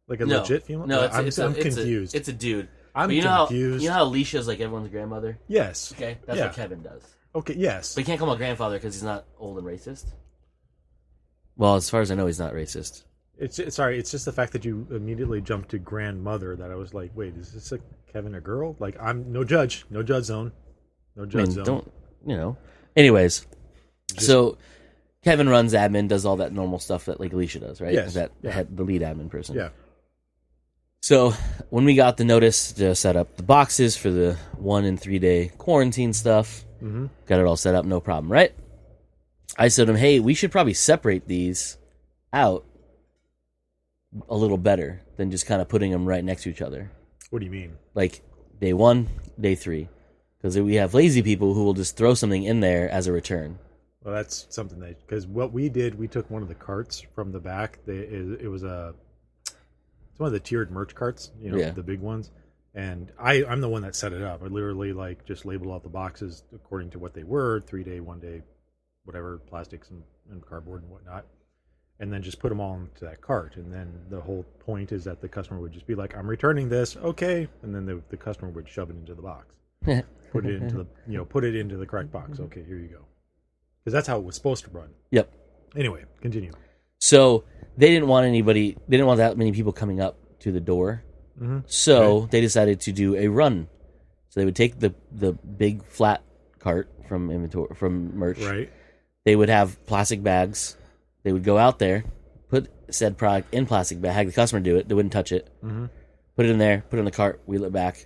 Like a legit female? No, I'm confused. It's a dude. I'm confused. You know how Alicia's like everyone's grandmother? Yes. Okay, that's what Kevin does. Okay, yes. But you can't call him a grandfather because he's not old and racist. Well, as far as I know, he's not racist. It's just the fact that you immediately jumped to grandmother that I was like, wait, is this Kevin a girl? Like, I'm no judge zone. No judge zone. Don't, Anyways, so Kevin runs admin, does all that normal stuff that like Alicia does, right? Yes. The lead admin person. Yeah. So when we got the notice to set up the boxes for the 1 and 3 day quarantine stuff, got it all set up, no problem, right? I said to him, hey, we should probably separate these out a little better than just kind of putting them right next to each other. What do you mean? Like day 1, day 3. Because we have lazy people who will just throw something in there as a return. Well, that's something because what we did, we took one of the carts from the back. It's one of the tiered merch carts, the big ones. And I'm the one that set it up. I literally just labeled out the boxes according to what they were, 3 day, 1 day, whatever, plastics and cardboard and whatnot. And then just put them all into that cart. And then the whole point is that the customer would just be like, I'm returning this. Okay. And then the customer would shove it into the box. Put it into the correct box. Okay, here you go. Because that's how it was supposed to run. Yep. Anyway, continue. So they didn't want that many people coming up to the door. Mm-hmm. So they decided to do a run. So they would take the big flat cart from merch. Right. They would have plastic bags. They would go out there, put said product in plastic bag, have the customer do it. They wouldn't touch it. Mm-hmm. Put it in there, put it in the cart, wheel it back,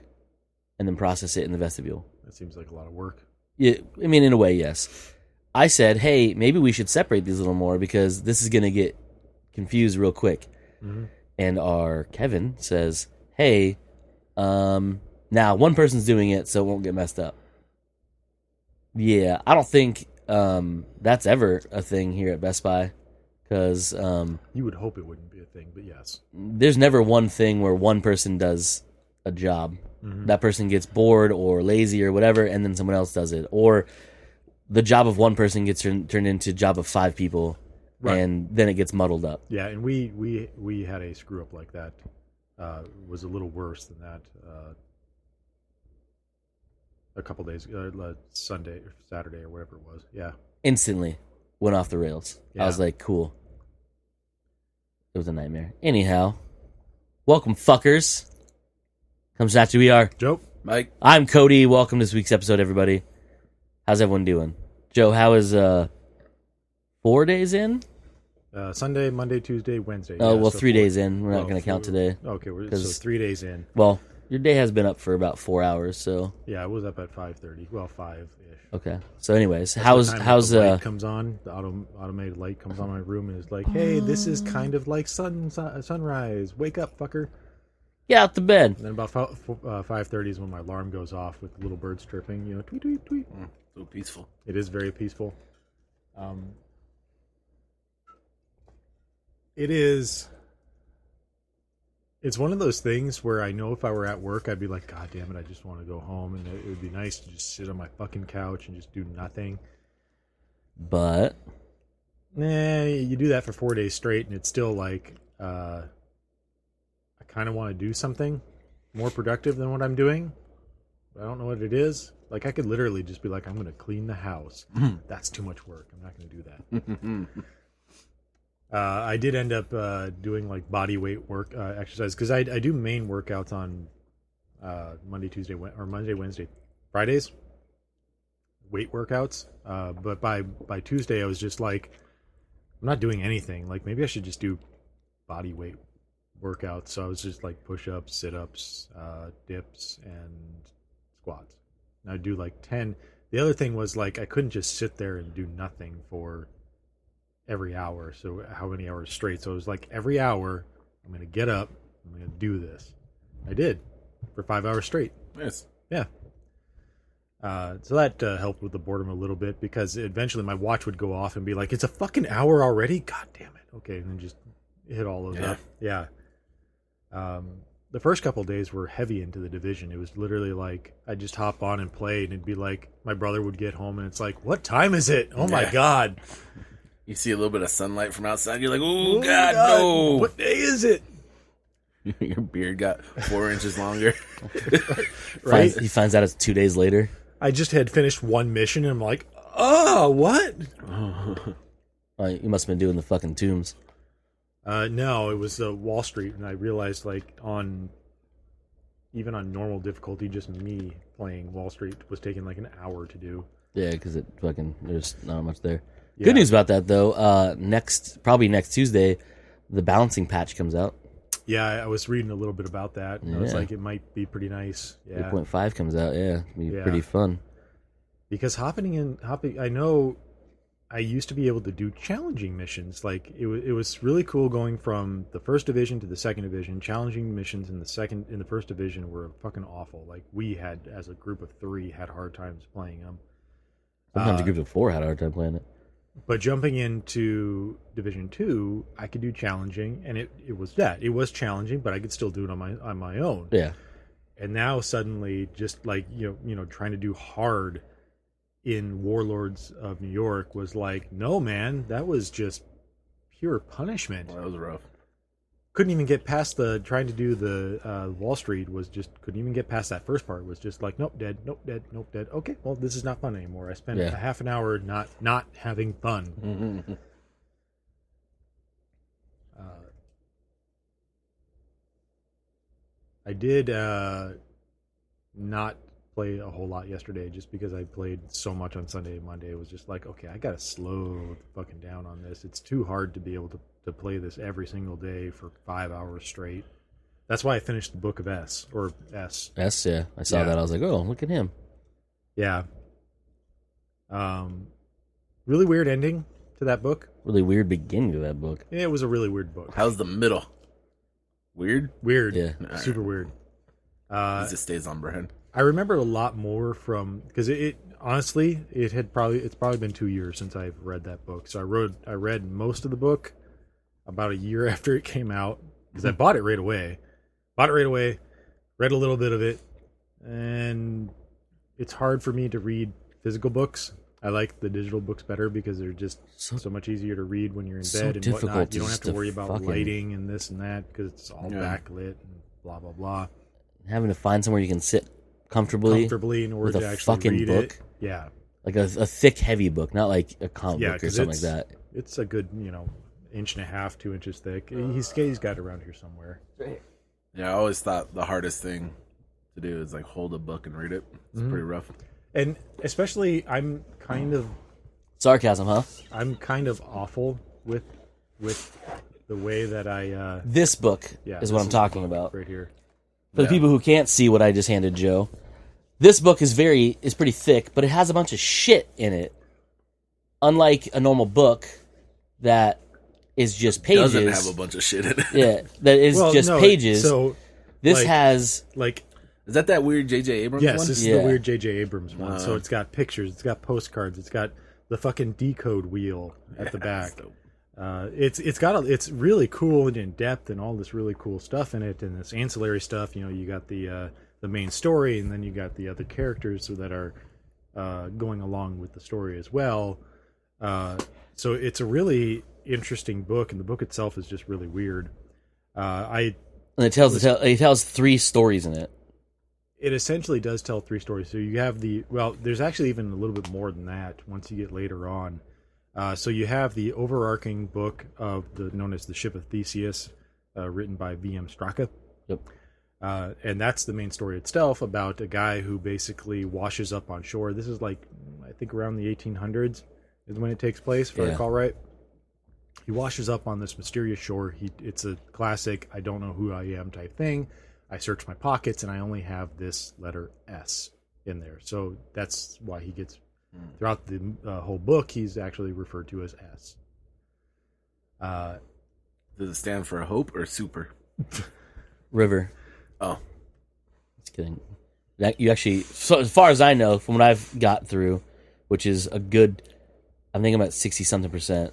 and then process it in the vestibule. That seems like a lot of work. Yeah, I mean, in a way, yes. I said, hey, maybe we should separate these a little more because this is going to get confused real quick. Mm-hmm. And our Kevin says, hey, now one person's doing it so it won't get messed up. Yeah, I don't think that's ever a thing here at Best Buy because... you would hope it wouldn't be a thing, but yes. There's never one thing where one person does a job. Mm-hmm. That person gets bored or lazy or whatever, and then someone else does it. Or the job of one person gets turned into job of 5 people, right. And then it gets muddled up. Yeah, and we had a screw up like that. Was a little worse than that. A couple days, Sunday or Saturday or whatever it was. Yeah, instantly went off the rails. Yeah. I was like, cool. It was a nightmare. Anyhow, welcome, fuckers. Comes after we are Joe, Mike. I'm Cody. Welcome to this week's episode, everybody. How's everyone doing? Joe, how is 4 days in? Sunday, Monday, Tuesday, Wednesday. Oh, well, 3 days in. We're not going to count today. Okay, so 3 days in. Well, your day has been up for about 4 hours, so. Yeah, I was up at 5:30. Well, 5-ish. Okay. So, anyways, that's how's the light comes on? The automated light comes on my room and is like, "Hey, this is kind of like sunrise. Wake up, fucker." Get out the bed. And then about 5:30 is when my alarm goes off with little birds chirping. Tweet, tweet, tweet. So peaceful. It is very peaceful. It is. It's one of those things where I know if I were at work, I'd be like, God damn it, I just want to go home, and it would be nice to just sit on my fucking couch and just do nothing. But you do that for 4 days straight, and it's still like, I kind of want to do something more productive than what I'm doing, but I don't know what it is. Like, I could literally just be like, I'm going to clean the house. That's too much work. I'm not going to do that. I did end up doing like body weight work exercise because I do main workouts on Monday, Tuesday, or Monday, Wednesday, Fridays. Weight workouts, but by Tuesday I was just like, I'm not doing anything. Like maybe I should just do body weight workouts. So I was just like push-ups, sit-ups, dips, and squats. And I'd do like 10. The other thing was like I couldn't just sit there and do nothing for every hour. So how many hours straight? So it was like every hour I'm going to get up, I'm going to do this. I did for 5 hours straight. Yes. Yeah. So that helped with the boredom a little bit because eventually my watch would go off and be like, it's a fucking hour already? God damn it. Okay. And then just hit all those up. Yeah. The first couple of days were heavy into the division. It was literally like I just hop on and play, and it'd be like my brother would get home and it's like, what time is it? Oh my God. You see a little bit of sunlight from outside. You're like, oh, God, no. What day is it? Your beard got 4 inches longer. Right? He finds out it's 2 days later. I just had finished one mission, and I'm like, oh, what? You must have been doing the fucking tombs. No, it was Wall Street, and I realized, like, even on normal difficulty, just me playing Wall Street was taking like an hour to do. Yeah, because there's not much there. Yeah. Good news about that though. Probably next Tuesday, the balancing patch comes out. Yeah, I was reading a little bit about that, and I was Yeah. like, it might be pretty nice. Yeah, 8.5 comes out. Yeah, it'll be pretty fun. because I know I used to be able to do challenging missions. Like it was really cool going from the first division to the second division. Challenging missions in the first division were fucking awful. Like we had, as a group of 3, had hard times playing them. Sometimes a group of 4 had a hard time playing it. But jumping into Division 2, I could do challenging, and it was that. It was challenging, but I could still do it on my own. Yeah. And now suddenly, just like you know, trying to do hard in Warlords of New York was like, no, man, that was just pure punishment. Well, that was rough. Couldn't even get past trying to do the Wall Street couldn't even get past that first part. Was just like, nope, dead, nope, dead, nope, dead. Okay, well, this is not fun anymore. I spent a half an hour not having fun. I did not play a whole lot yesterday just because I played so much on Sunday and Monday. It was just like, okay, I gotta slow the fucking down on this. It's too hard to be able to play this every single day for 5 hours straight. That's why I finished the Book of S. S, yeah. I saw that. I was like, oh, look at him. Yeah. Really weird ending to that book. Really weird beginning to that book. Yeah, it was a really weird book. How's the middle? Weird? Weird. Yeah. Super weird. It just stays on brand. I remember a lot more from, because it honestly, it's probably been 2 years since I've read that book. So I read most of the book about a year after it came out, because I bought it right away. Read a little bit of it, and it's hard for me to read physical books. I like the digital books better because they're just so much easier to read when you're in bed and whatnot. You don't have to worry about lighting and this and that because it's all backlit and blah blah blah. Having to find somewhere you can sit comfortably in order with to a actually fucking read book. it. Yeah, like a thick, heavy book, not like a comic book or something like that. It's a good, 1.5, 2 inches thick. He's got it around here somewhere. Yeah, I always thought the hardest thing to do is like hold a book and read it. It's pretty rough. And especially, I'm kind of sarcasm, huh? I'm kind of awful with the way that I. This book is what I'm talking about right here. For the people who can't see what I just handed Joe, this book is pretty thick, but it has a bunch of shit in it. Unlike a normal book that is just pages. Doesn't have a bunch of shit in it. Yeah, that is pages. So this has is that weird J.J. Abrams one? Yes, this is the weird J.J. Abrams one. So it's got pictures, it's got postcards, it's got the fucking decode wheel at the back. It's really cool and in depth and all this really cool stuff in it, and this ancillary stuff. You got the main story, and then you got the other characters that are going along with the story as well. So it's a really interesting book, and the book itself is just really weird. And it tells 3 stories in it. It essentially does tell 3 stories. So you have there's actually even a little bit more than that once you get later on. So you have the overarching book known as the Ship of Theseus, written by V.M. Straka. Yep. And that's the main story itself, about a guy who basically washes up on shore. This is like, I think around the 1800s is when it takes place, if I recall right. He washes up on this mysterious shore. It's a classic, I don't know who I am type thing. I search my pockets, and I only have this letter S in there. So that's why he gets, throughout the whole book, he's actually referred to as S. Does it stand for hope or super? River. Oh. Just kidding. You actually, so as far as I know, from what I've got through, which is a good, I think I'm at 60-something%,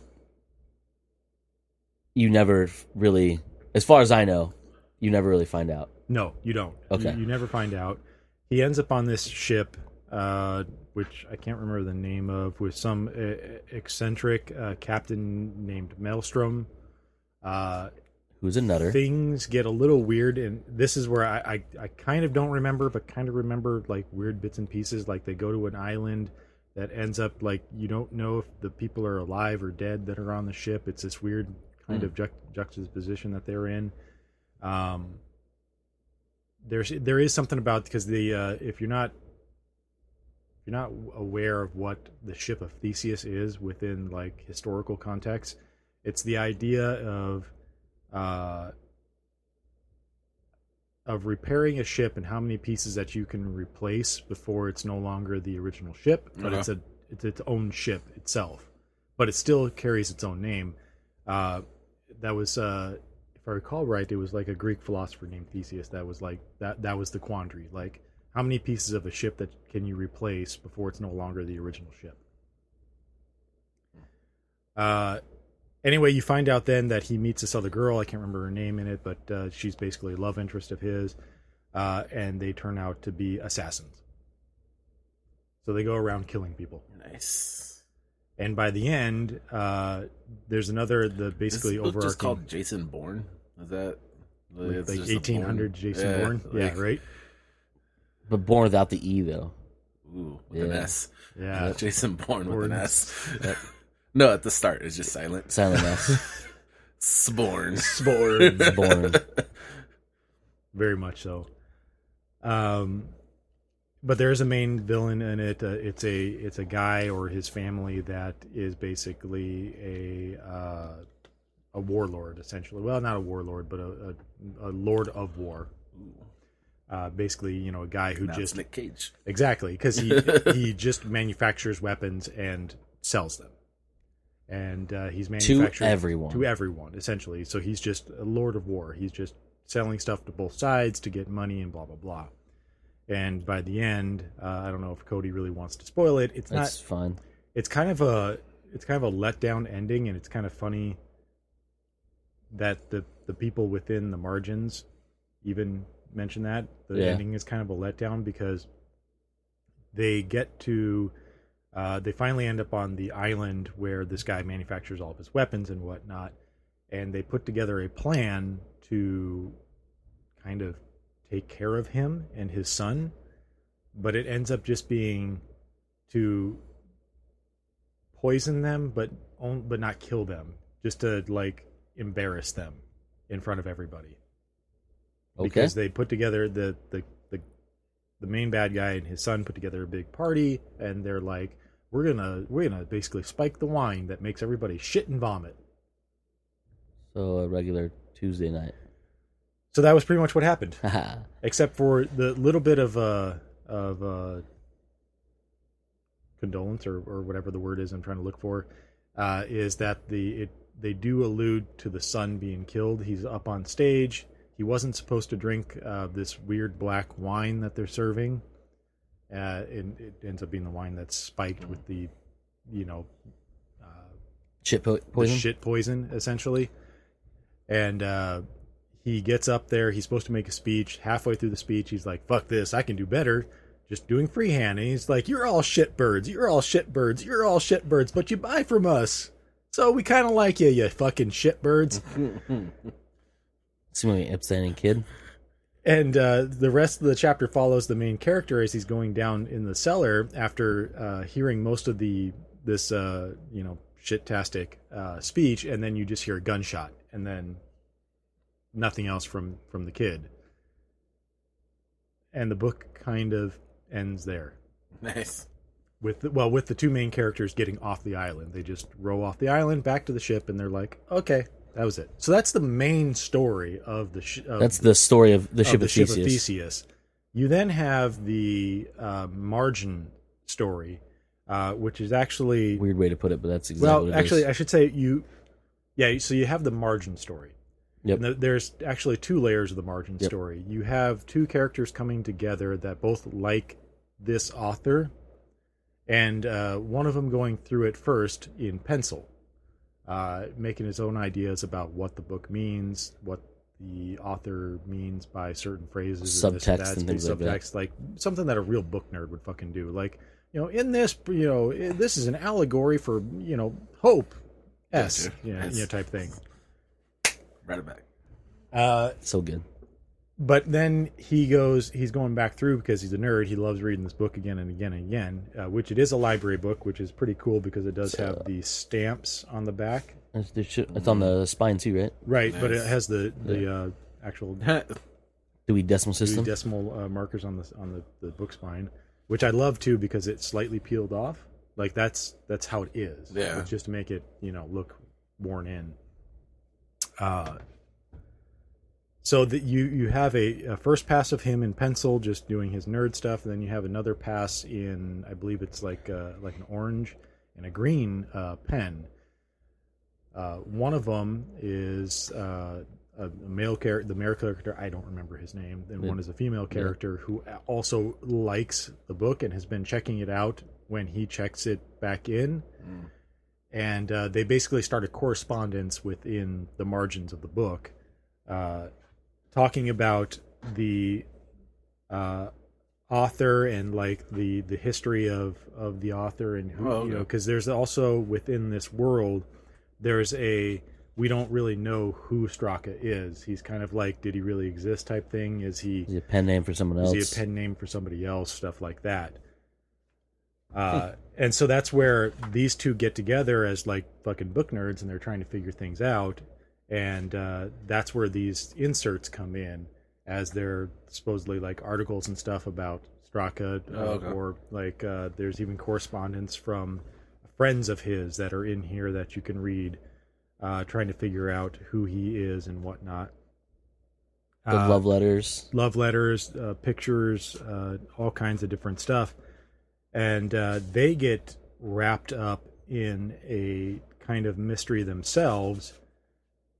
you never really, as far as I know, you never really find out. No, you don't. Okay. You never find out. He ends up on this ship, which I can't remember the name of, with some eccentric captain named Maelstrom. Who who's a nutter. Things get a little weird, and this is where I kind of don't remember, but kind of remember like weird bits and pieces. Like they go to an island that ends up like you don't know if the people are alive or dead that are on the ship. It's this weird kind of juxtaposition that they're in. There is something about, because if you're not aware of what the ship of Theseus is within like historical context, it's the idea of repairing a ship and how many pieces that you can replace before it's no longer the original ship, but it's its own ship itself, but it still carries its own name. That was, if I recall right, it was like a Greek philosopher named Theseus that was like that was the quandary. Like, how many pieces of a ship that can you replace before it's no longer the original ship? Anyway, you find out then that he meets this other girl. I can't remember her name in it, but she's basically a love interest of his, and they turn out to be assassins. So they go around killing people. Nice. And by the end, there's another basically overarching. Just called Jason Bourne. Is that like 1800 Jason Bourne? Yeah, right. But Bourne without the E though. Ooh, with an S. Yeah, Jason Bourne with an S. No, at the start it's just silent. Silent S. Sporn. Very much so. But there's a main villain in it. It's a guy or his family that is basically a warlord, essentially. Well, not a warlord, but a lord of war. Basically, a guy who That's just Nick Cage. Exactly, because he just manufactures weapons and sells them, and he's manufacturing to everyone essentially. So he's just a lord of war. He's just selling stuff to both sides to get money and blah blah blah. And by the end, I don't know if Cody really wants to spoil it. That's fun. It's kind of a letdown ending, and it's kind of funny that the people within the margins even mention that the ending is kind of a letdown, because they get to they finally end up on the island where this guy manufactures all of his weapons and whatnot, and they put together a plan to kind of take care of him and his son, but it ends up just being to poison them, but not kill them, just to like embarrass them in front of everybody. Okay. Because they put together the main bad guy and his son put together a big party, and they're like, we're gonna basically spike the wine that makes everybody shit and vomit. So a regular Tuesday night. So that was pretty much what happened, except for the little bit of condolence or whatever the word is I'm trying to look for, is that they do allude to the son being killed. He's up on stage. He wasn't supposed to drink this weird black wine that they're serving. And it ends up being the wine that's spiked with the, shit poison, essentially. And he gets up there. He's supposed to make a speech. Halfway through the speech, he's like, fuck this, I can do better. Just doing freehand. And he's like, you're all shitbirds. You're all shitbirds. You're all shitbirds, but you buy from us. So we kind of like you fucking shitbirds. Seems like an upstanding kid. And the rest of the chapter follows the main character as he's going down in the cellar after hearing most of this shit-tastic speech, and then you just hear a gunshot, and then nothing else from the kid. And the book kind of ends there. Nice. With the two main characters getting off the island. They just row off the island, back to the ship, and they're like, okay. That was it. So that's the main story of the that's the story of the ship of Theseus. You then have the margin story, which is actually weird way to put it, but that's exactly what it is. I should say so you have the margin story. Yep. And there's actually two layers of the margin story. You have two characters coming together that both like this author, and one of them going through it first in pencil. Making his own ideas about what the book means, what the author means by certain phrases, subtext and things like that. Like something that a real book nerd would fucking do. Like, in this, this is an allegory for, hope, type thing. Right it back. So good. But then he's going back through because he's a nerd. He loves reading this book again and again and again, which it is a library book, which is pretty cool because it does have the stamps on the back. It's on the spine too, right? Right, Nice. but it has the actual Dewey Decimal System. decimal markers on the book spine, which I love too because it's slightly peeled off. Like that's how it is. Yeah. It's just to make it look worn in. So that you have a first pass of him in pencil, just doing his nerd stuff, and then you have another pass in, I believe it's like an orange and a green pen. One of them is a male character, the male character. I don't remember his name. And one is a female character who also likes the book and has been checking it out when he checks it back in. And they basically started correspondence within the margins of the book. Talking about the author and like the history of the author and who because there's also within this world there's we don't really know who Straka is. He's kind of like, did he really exist type thing? Is he a pen name for someone else? Is he a pen name for somebody else? Stuff like that. And so that's where these two get together as like fucking book nerds and they're trying to figure things out. And that's where these inserts come in, as they're supposedly like articles and stuff about Straka, or like there's even correspondence from friends of his that are in here that you can read, trying to figure out who he is and whatnot. The love letters, pictures, all kinds of different stuff, and they get wrapped up in a kind of mystery themselves.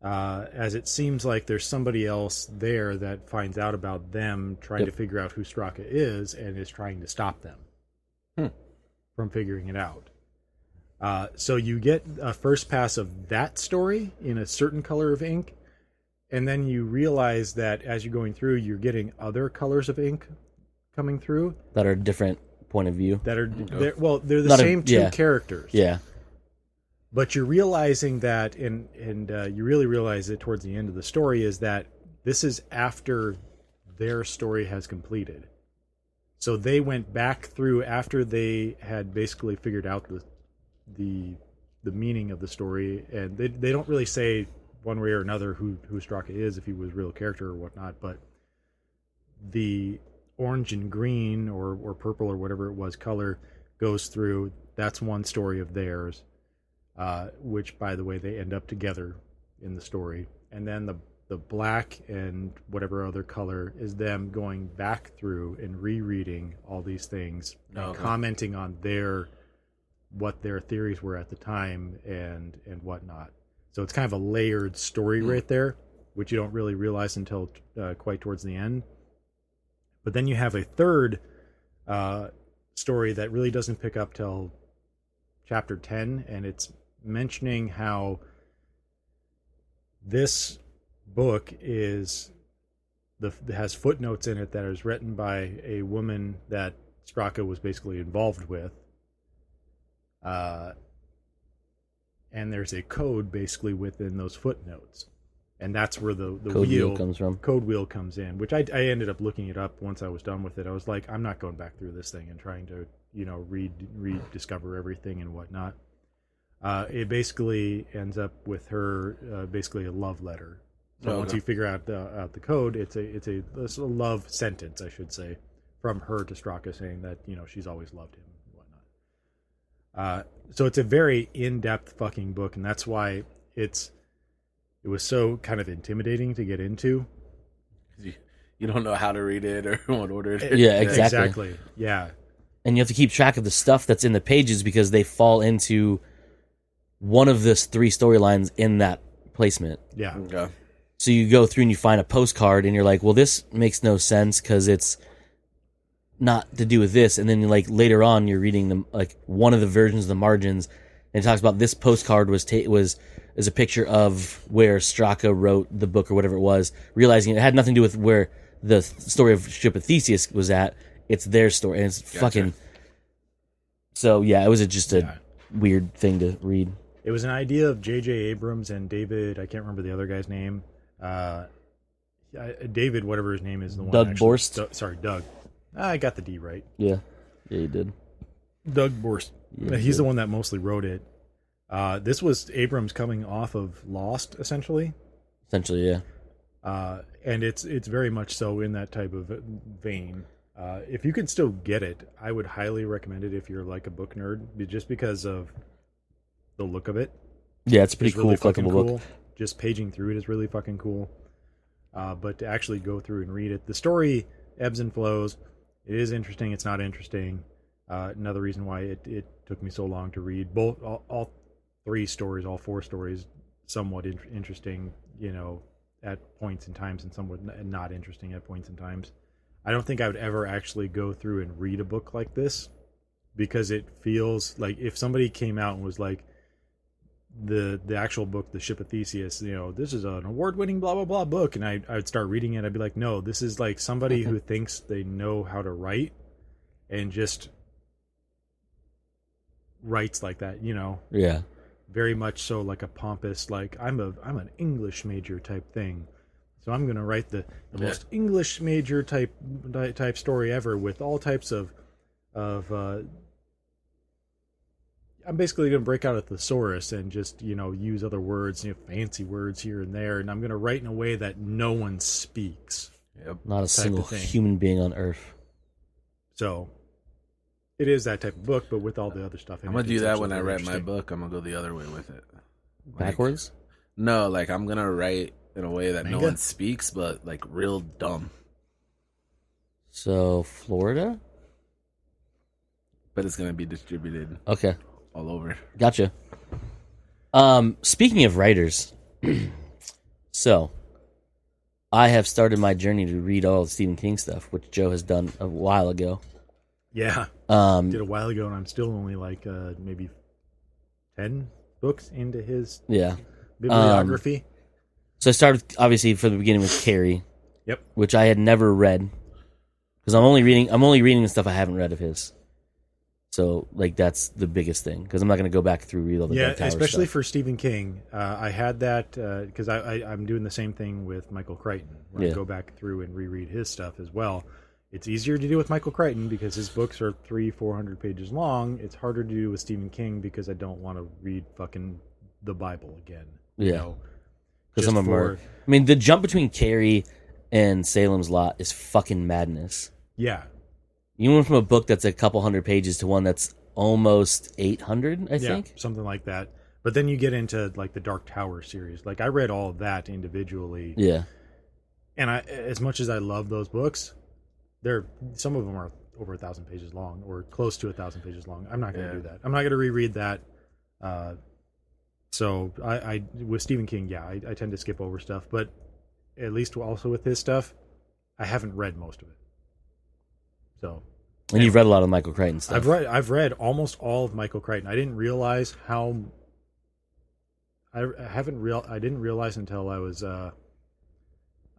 As it seems like there's somebody else there that finds out about them trying to figure out who Straka is and is trying to stop them from figuring it out. So you get a first pass of that story in a certain color of ink, and then you realize that as you're going through, you're getting other colors of ink coming through that are different point of view. They're the same two characters. Yeah. But you're realizing that, and you really realize it towards the end of the story, is that this is after their story has completed. So they went back through after they had basically figured out the meaning of the story, and they don't really say one way or another who Straka is, if he was a real character or whatnot, but the orange and green or purple or whatever it was color goes through. That's one story of theirs. Which, by the way, they end up together in the story. And then the black and whatever other color is them going back through and rereading all these things and commenting on what their theories were at the time and whatnot. So it's kind of a layered story right there, which you don't really realize until quite towards the end. But then you have a third story that really doesn't pick up till chapter 10, and it's mentioning how this book has footnotes in it that is written by a woman that Straka was basically involved with, and there's a code basically within those footnotes, and that's where the code wheel comes from. Code wheel comes in, which I ended up looking it up once I was done with it. I was like, I'm not going back through this thing and trying to rediscover everything and whatnot. It basically ends up with her basically a love letter. So once you figure out the code, it's a love sentence, I should say, from her to Straka, saying that she's always loved him and whatnot. So it's a very in-depth fucking book, and that's why it was so kind of intimidating to get into. You don't know how to read it or what order it is. Yeah, exactly. Yeah. And you have to keep track of the stuff that's in the pages because they fall into one of the three storylines in that placement. Yeah. Okay. So you go through and you find a postcard and you're like, well, this makes no sense because it's not to do with this. And then like later on, you're reading them like one of the versions of the margins, and it talks about this postcard was a picture of where Straka wrote the book or whatever it was, realizing it had nothing to do with where the story of Ship of Theseus was at. It's their story, and it's fucking. So yeah, it was just a weird thing to read. It was an idea of J.J. Abrams and David. I can't remember the other guy's name. David, whatever his name is, the one. Doug actually, Borst? Sorry, Doug. I got the D right. Yeah, you did. Doug Borst. Yeah, He's the one that mostly wrote it. This was Abrams coming off of Lost, essentially. Essentially, yeah. And it's very much so in that type of vein. If you can still get it, I would highly recommend it if you're like a book nerd, just because of the look of it. Yeah, it's a pretty It's cool, really fucking collectible cool. book. Just paging through it is really fucking cool. But to actually go through and read it, the story ebbs and flows. It is interesting. It's not interesting. Another reason why it took me so long to read all three stories, all four stories, somewhat interesting, at points and times, and somewhat not interesting at points and times. I don't think I would ever actually go through and read a book like this, because it feels like if somebody came out and was like, the actual book, The Ship of Theseus, this is an award-winning blah blah blah book, and I'd start reading it, I'd be like, no, this is like somebody who thinks they know how to write and just writes like that, Yeah. very much so, like a pompous, like I'm an English major type thing, so I'm gonna write the most English major type story ever with all types of I'm basically going to break out a thesaurus and just, use other words, fancy words here and there. And I'm going to write in a way that no one speaks. Yep. Not a single human being on Earth. So it is that type of book, but with all the other stuff in it. I'm going to do that when I write my interesting. book. I'm going to go the other way with it. Backwards? No, like I'm going to write in a way that no Manga? one speaks, but like real dumb. So, Florida? But it's going to be distributed Okay. all over. Gotcha. Speaking of writers, so I have started my journey to read all the Stephen King stuff, which Joe has done a while ago. Yeah. Did a while ago, and I'm still only like maybe 10 books into his bibliography. So I started obviously from the beginning with Carrie. Yep. Which I had never read, because I'm only reading the stuff I haven't read of his. So like that's the biggest thing, because I'm not going to go back through read all the Dark Tower especially stuff. for Stephen King. I had that because I'm doing the same thing with Michael Crichton, where I go back through and reread his stuff as well. It's easier to do with Michael Crichton because his books are 300-400 pages long. It's harder to do with Stephen King because I don't want to read fucking the Bible again. Yeah, because I'm a I mean, the jump between Carrie and Salem's Lot is fucking madness. Yeah. You went from a book that's a couple hundred pages to one that's almost 800, I think. Something like that. But then you get into like the Dark Tower series. Like I read all of that individually. Yeah. And as much as I love those books, some of them are over 1,000 pages long or close to 1,000 pages long. I'm not going to do that. I'm not going to reread that. So I with Stephen King, I tend to skip over stuff. But at least also with his stuff, I haven't read most of it. So, and you've read a lot of Michael Crichton stuff. I've read almost all of Michael Crichton. I didn't realize how. I didn't realize until I was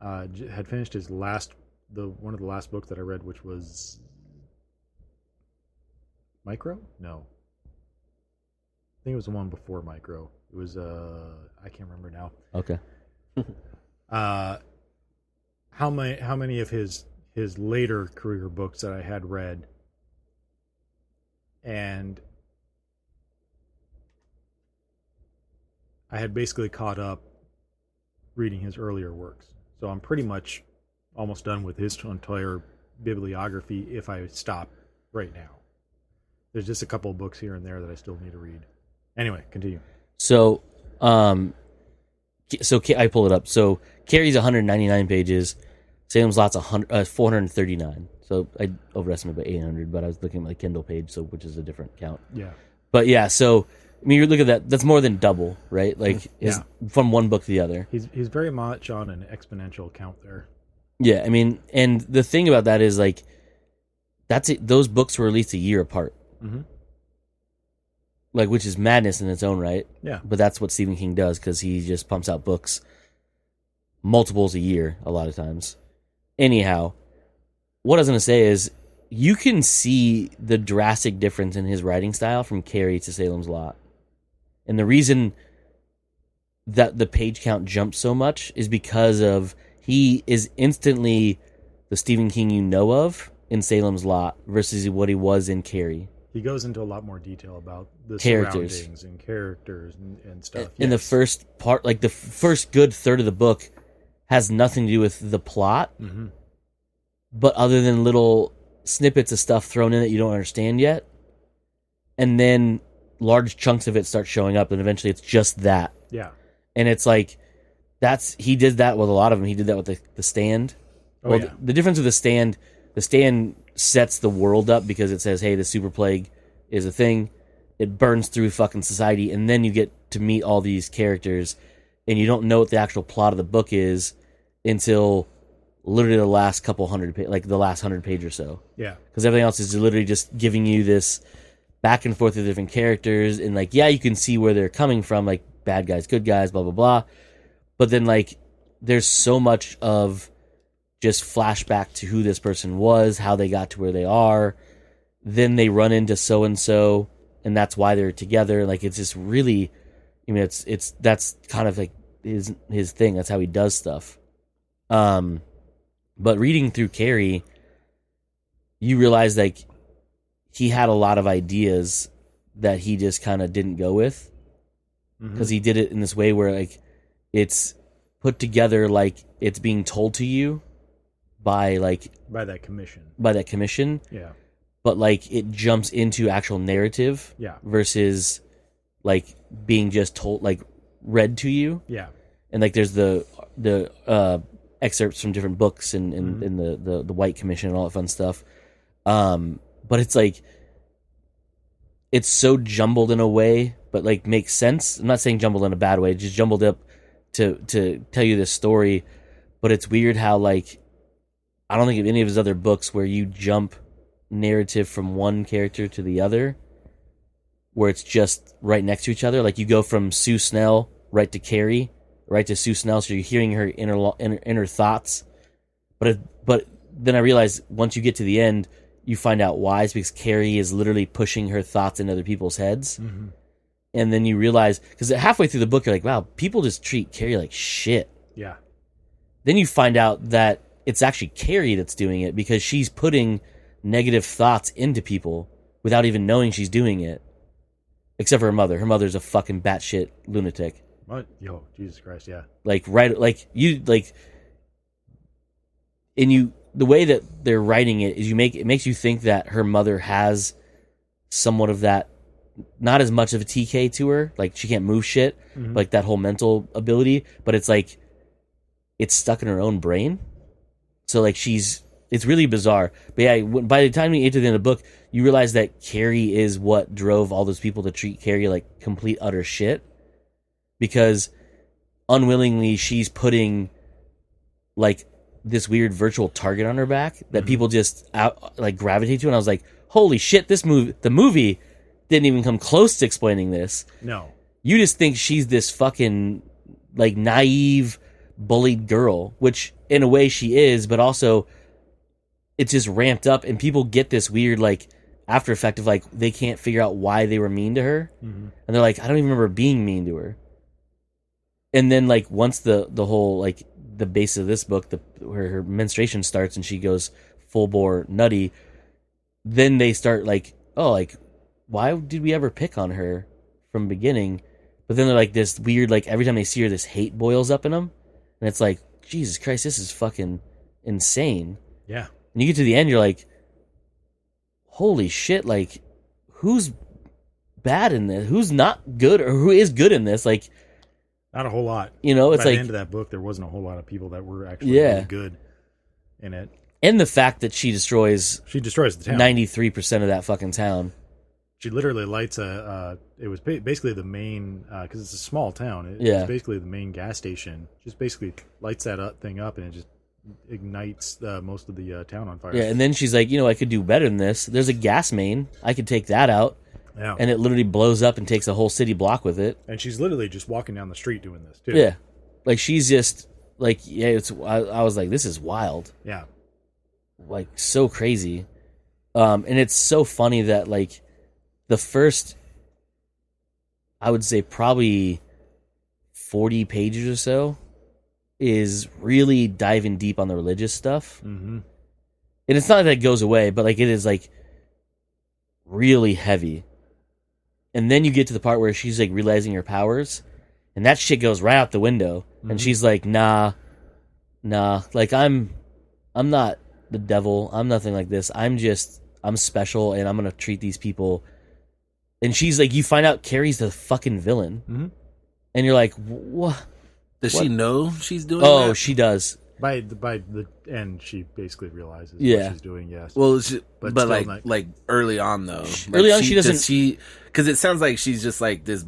had finished his one of the last books that I read, which was Micro. No, I think it was the one before Micro. It was I can't remember now. Okay. How many of his later career books that I had read, and I had basically caught up reading his earlier works. So I'm pretty much almost done with his entire bibliography if I stop right now. There's just a couple of books here and there that I still need to read. Anyway, continue. So I pull it up. So Carrie's 199 pages. Salem's Lot's 439. So I overestimated by 800, but I was looking at my Kindle page, which is a different count. Yeah. But yeah, so I mean, you look at that. That's more than double, right? Like, from one book to the other. He's very much on an exponential count there. Yeah, I mean, and the thing about that is like, that's it. Those books were at least a year apart. Mm-hmm. Like, which is madness in its own right. Yeah. But that's what Stephen King does, because he just pumps out books multiples a year a lot of times. Anyhow, what I was going to say is you can see the drastic difference in his writing style from Carrie to Salem's Lot. And the reason that the page count jumps so much is because of he is instantly the Stephen King you know of in Salem's Lot versus what he was in Carrie. He goes into a lot more detail about the Characters. surroundings and characters and stuff. In the first part, like the first good third of the book, has nothing to do with the plot, but other than little snippets of stuff thrown in that you don't understand yet, and then large chunks of it start showing up, and eventually it's just that. Yeah. And it's like he did that with a lot of them. He did that with the Stand. Oh, yeah. The difference with the Stand sets the world up because it says, hey, the super plague is a thing. It burns through fucking society, and then you get to meet all these characters, and you don't know what the actual plot of the book is until literally the last couple like the last 100 page or so. Yeah. Because everything else is literally just giving you this back and forth of different characters, and like, yeah, you can see where they're coming from, like bad guys, good guys, blah, blah, blah. But then like there's so much of just flashback to who this person was, how they got to where they are. Then they run into so-and-so, and that's why they're together. Like, it's just really, I mean, that's kind of like his thing. That's how he does stuff. But reading through Carrie, you realize like he had a lot of ideas that he just kind of didn't go with, because he did it in this way where like it's put together like it's being told to you by that commission. Yeah. But like it jumps into actual narrative. Yeah. Versus like being just told, like read to you. Yeah. And like there's the excerpts from different books and the White Commission and all that fun stuff. But it's like it's so jumbled in a way, but like makes sense. I'm not saying jumbled in a bad way, just jumbled up to tell you this story. But it's weird how like I don't think of any of his other books where you jump narrative from one character to the other, where it's just right next to each other. Like you go from Sue Snell right to Carrie, right to Sue Snell, so you're hearing her inner thoughts. But then I realized once you get to the end, you find out why. It's because Carrie is literally pushing her thoughts into other people's heads. Mm-hmm. And then you realize, because halfway through the book, you're like, wow, people just treat Carrie like shit. Yeah. Then you find out that it's actually Carrie that's doing it, because she's putting negative thoughts into people without even knowing she's doing it. Except for her mother. Her mother's a fucking batshit lunatic. What? Yo, Jesus Christ, yeah. Like, right, like, you, like, and you, the way that they're writing it is it makes you think that her mother has somewhat of that, not as much of a TK to her, like, she can't move shit, like that whole mental ability, but it's like, it's stuck in her own brain. So, like, it's really bizarre. But yeah, by the time you get to the end of the book, you realize that Carrie is what drove all those people to treat Carrie like complete utter shit. Because unwillingly, she's putting like this weird virtual target on her back that people just gravitate to. And I was like, holy shit, the movie didn't even come close to explaining this. No. You just think she's this fucking like naive, bullied girl, which in a way she is, but also it's just ramped up, and people get this weird like after effect of like they can't figure out why they were mean to her, and they're like, I don't even remember being mean to her. And then like once the whole like the base of this book, where her menstruation starts and she goes full bore nutty, then they start like, oh, like why did we ever pick on her from the beginning? But then they're like this weird, like every time they see her, this hate boils up in them, and it's like, Jesus Christ, this is fucking insane. Yeah. And you get to the end, you're like, holy shit, like, who's bad in this? Who's not good, or who is good in this? Like, not a whole lot. You know, it's by like the end of that book, there wasn't a whole lot of people that were actually really good in it. And the fact that she destroys the town, 93% of that fucking town. She literally lights it was basically the main, because it's a small town. It's basically the main gas station. Just basically lights that thing up, and it just ignites most of the town on fire. Yeah, and then she's like, I could do better than this. There's a gas main. I could take that out. Yeah. And it literally blows up and takes a whole city block with it. And she's literally just walking down the street doing this, too. Yeah. Like, she's just, like, I was like, this is wild. Yeah. Like, so crazy. And it's so funny that, like, the first, I would say probably 40 pages or so is really diving deep on the religious stuff. Mm-hmm. And it's not that it goes away, but like it is like really heavy. And then you get to the part where she's like realizing her powers, and that shit goes right out the window. Mm-hmm. And she's like, nah, like I'm not the devil. I'm nothing like this. I'm special, and I'm gonna treat these people. And she's like, you find out Carrie's the fucking villain, Mm-hmm. and you're like, what? Does she know she's doing Oh, that? she does. By the end, she basically realizes Yeah. what she's doing. Yes. Well, But but still like not- early on though. Early on, she doesn't- because it sounds like she's just like this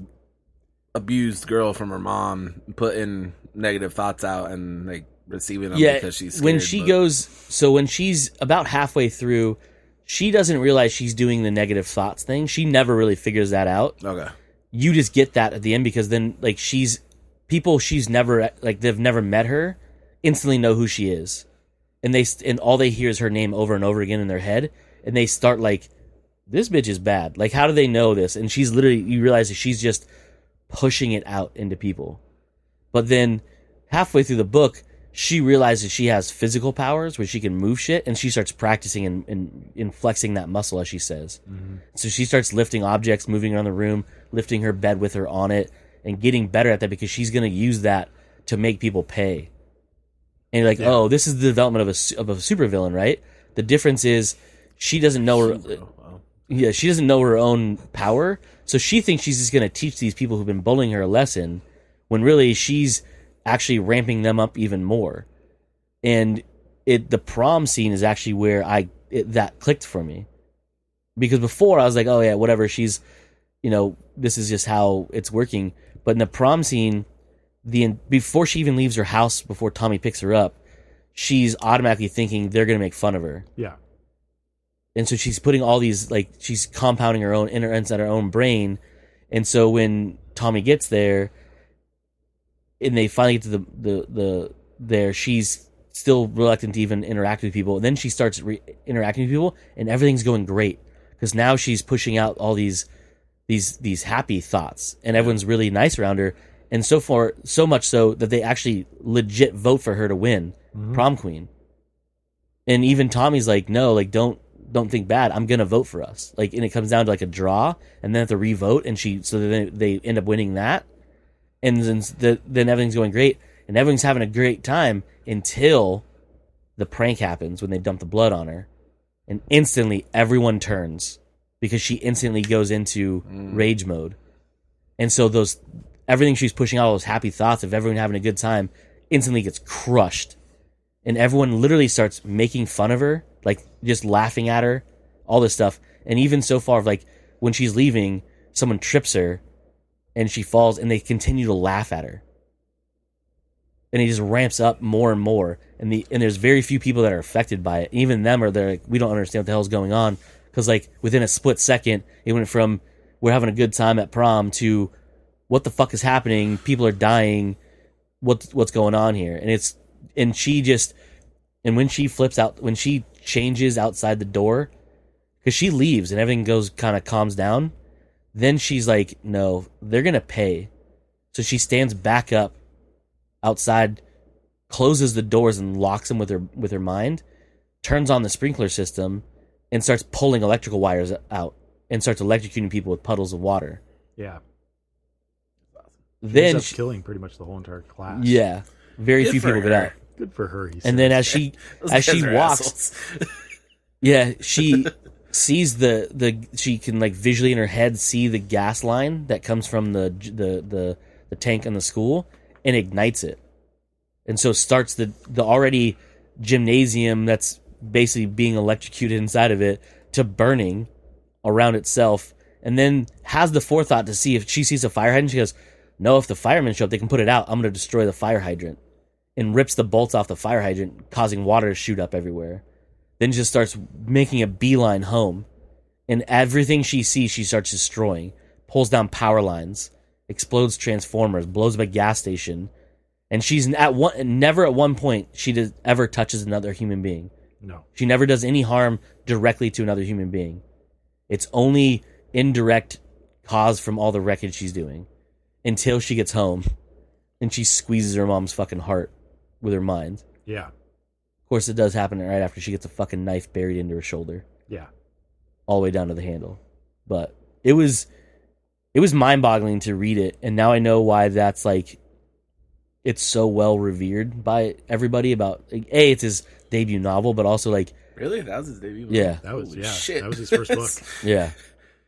abused girl from her mom, putting negative thoughts out and like receiving them because she's scared, when she goes, so when she's about halfway through, she doesn't realize she's doing the negative thoughts thing. She never really figures that out. Okay. You just get that at the end because then like people she's never like they've never met her instantly know who she is, and all they hear is her name over and over again in their head, and they start like, this bitch is bad. Like, how do they know this? And she's literally, you realize that she's just pushing it out into people. But then halfway through the book, she realizes she has physical powers where she can move shit, and she starts practicing and flexing that muscle, as she says. Mm-hmm. So she starts lifting objects, moving around the room, lifting her bed with her on it, and getting better at that because she's going to use that to make people pay. And you're like, oh, this is the development of a supervillain, right? The difference is she doesn't know her. She doesn't know her own power, so she thinks she's just going to teach these people who've been bullying her a lesson, when really she's actually ramping them up even more. And the prom scene is actually where that clicked for me, because before I was like, oh yeah, whatever. She's, this is just how it's working. But in the prom scene, before she even leaves her house, before Tommy picks her up, she's automatically thinking they're going to make fun of her. Yeah. And so she's putting all these, like, she's compounding her own inside her own brain. And so when Tommy gets there, and they finally get to there, she's still reluctant to even interact with people. And then she starts interacting with people, and everything's going great because now she's pushing out all these happy thoughts, and everyone's really nice around her. And so much so that they actually legit vote for her to win prom queen. And even Tommy's like, no, like don't think bad. I'm gonna vote for us. Like, and it comes down to like a draw, and then have to re-vote, and then they end up winning that, and then everything's going great, and everyone's having a great time until the prank happens when they dump the blood on her, and instantly everyone turns because she instantly goes into rage mode, and so everything she's pushing out, all those happy thoughts of everyone having a good time, instantly gets crushed. And everyone literally starts making fun of her, like just laughing at her, all this stuff. And even so far, like when she's leaving, someone trips her and she falls, and they continue to laugh at her. And it just ramps up more and more. And there's very few people that are affected by it. And even them they're like, we don't understand what the hell's going on. Because like within a split second, it went from we're having a good time at prom to what the fuck is happening? People are dying. What's going on here? And when she flips out, when she changes outside the door, because she leaves and everything kind of calms down, then she's like, no, they're going to pay. So she stands back up outside, closes the doors and locks them with her mind, turns on the sprinkler system, and starts pulling electrical wires out and starts electrocuting people with puddles of water. Yeah. Then ends up killing pretty much the whole entire class. Yeah. Very Good few for people get her. out. Good for her. He And says. then as she walks, assholes. yeah, she sees she can like visually in her head see the gas line that comes from the tank in the school, and ignites it. And so starts the already gymnasium that's basically being electrocuted inside of it to burning around itself, and then has the forethought to see if she sees a fire hydrant. She goes, no, if the firemen show up, they can put it out. I'm going to destroy the fire hydrant. And rips the bolts off the fire hydrant, causing water to shoot up everywhere. Then just starts making a beeline home. And everything she sees, she starts destroying. Pulls down power lines, explodes transformers, blows up a gas station. And she's never at one point she ever touches another human being. No. She never does any harm directly to another human being. It's only indirect cause from all the wreckage she's doing. Until she gets home and she squeezes her mom's fucking heart. with her mind. Yeah. Of course, it does happen right after she gets a fucking knife buried into her shoulder, Yeah. all the way down to the handle. But it was mind-boggling to read it, and now I know why that's like it's so well revered by everybody. About like, it's his debut novel, but also like Really, that was his debut. Yeah. That was Holy yeah. shit. That was his first book. yeah,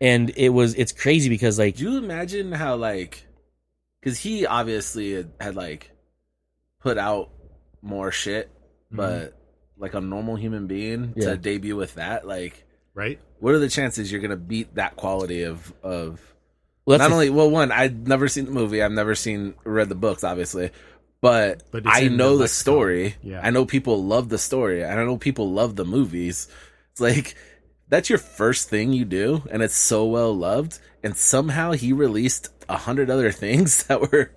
and it's crazy because like Do you imagine how like, because he obviously had like put out more shit, but like a normal human being Yeah. to debut with that, like, Right? what are the chances you're gonna beat that quality of well, that's not the- only one, I've never seen the movie, I've never read the books, obviously, but But it's I in know the the lexicon. story. Yeah. I know people love the story. I know people love the movies. It's like that's your first thing you do, and it's so well loved. And somehow he released 100 other things that were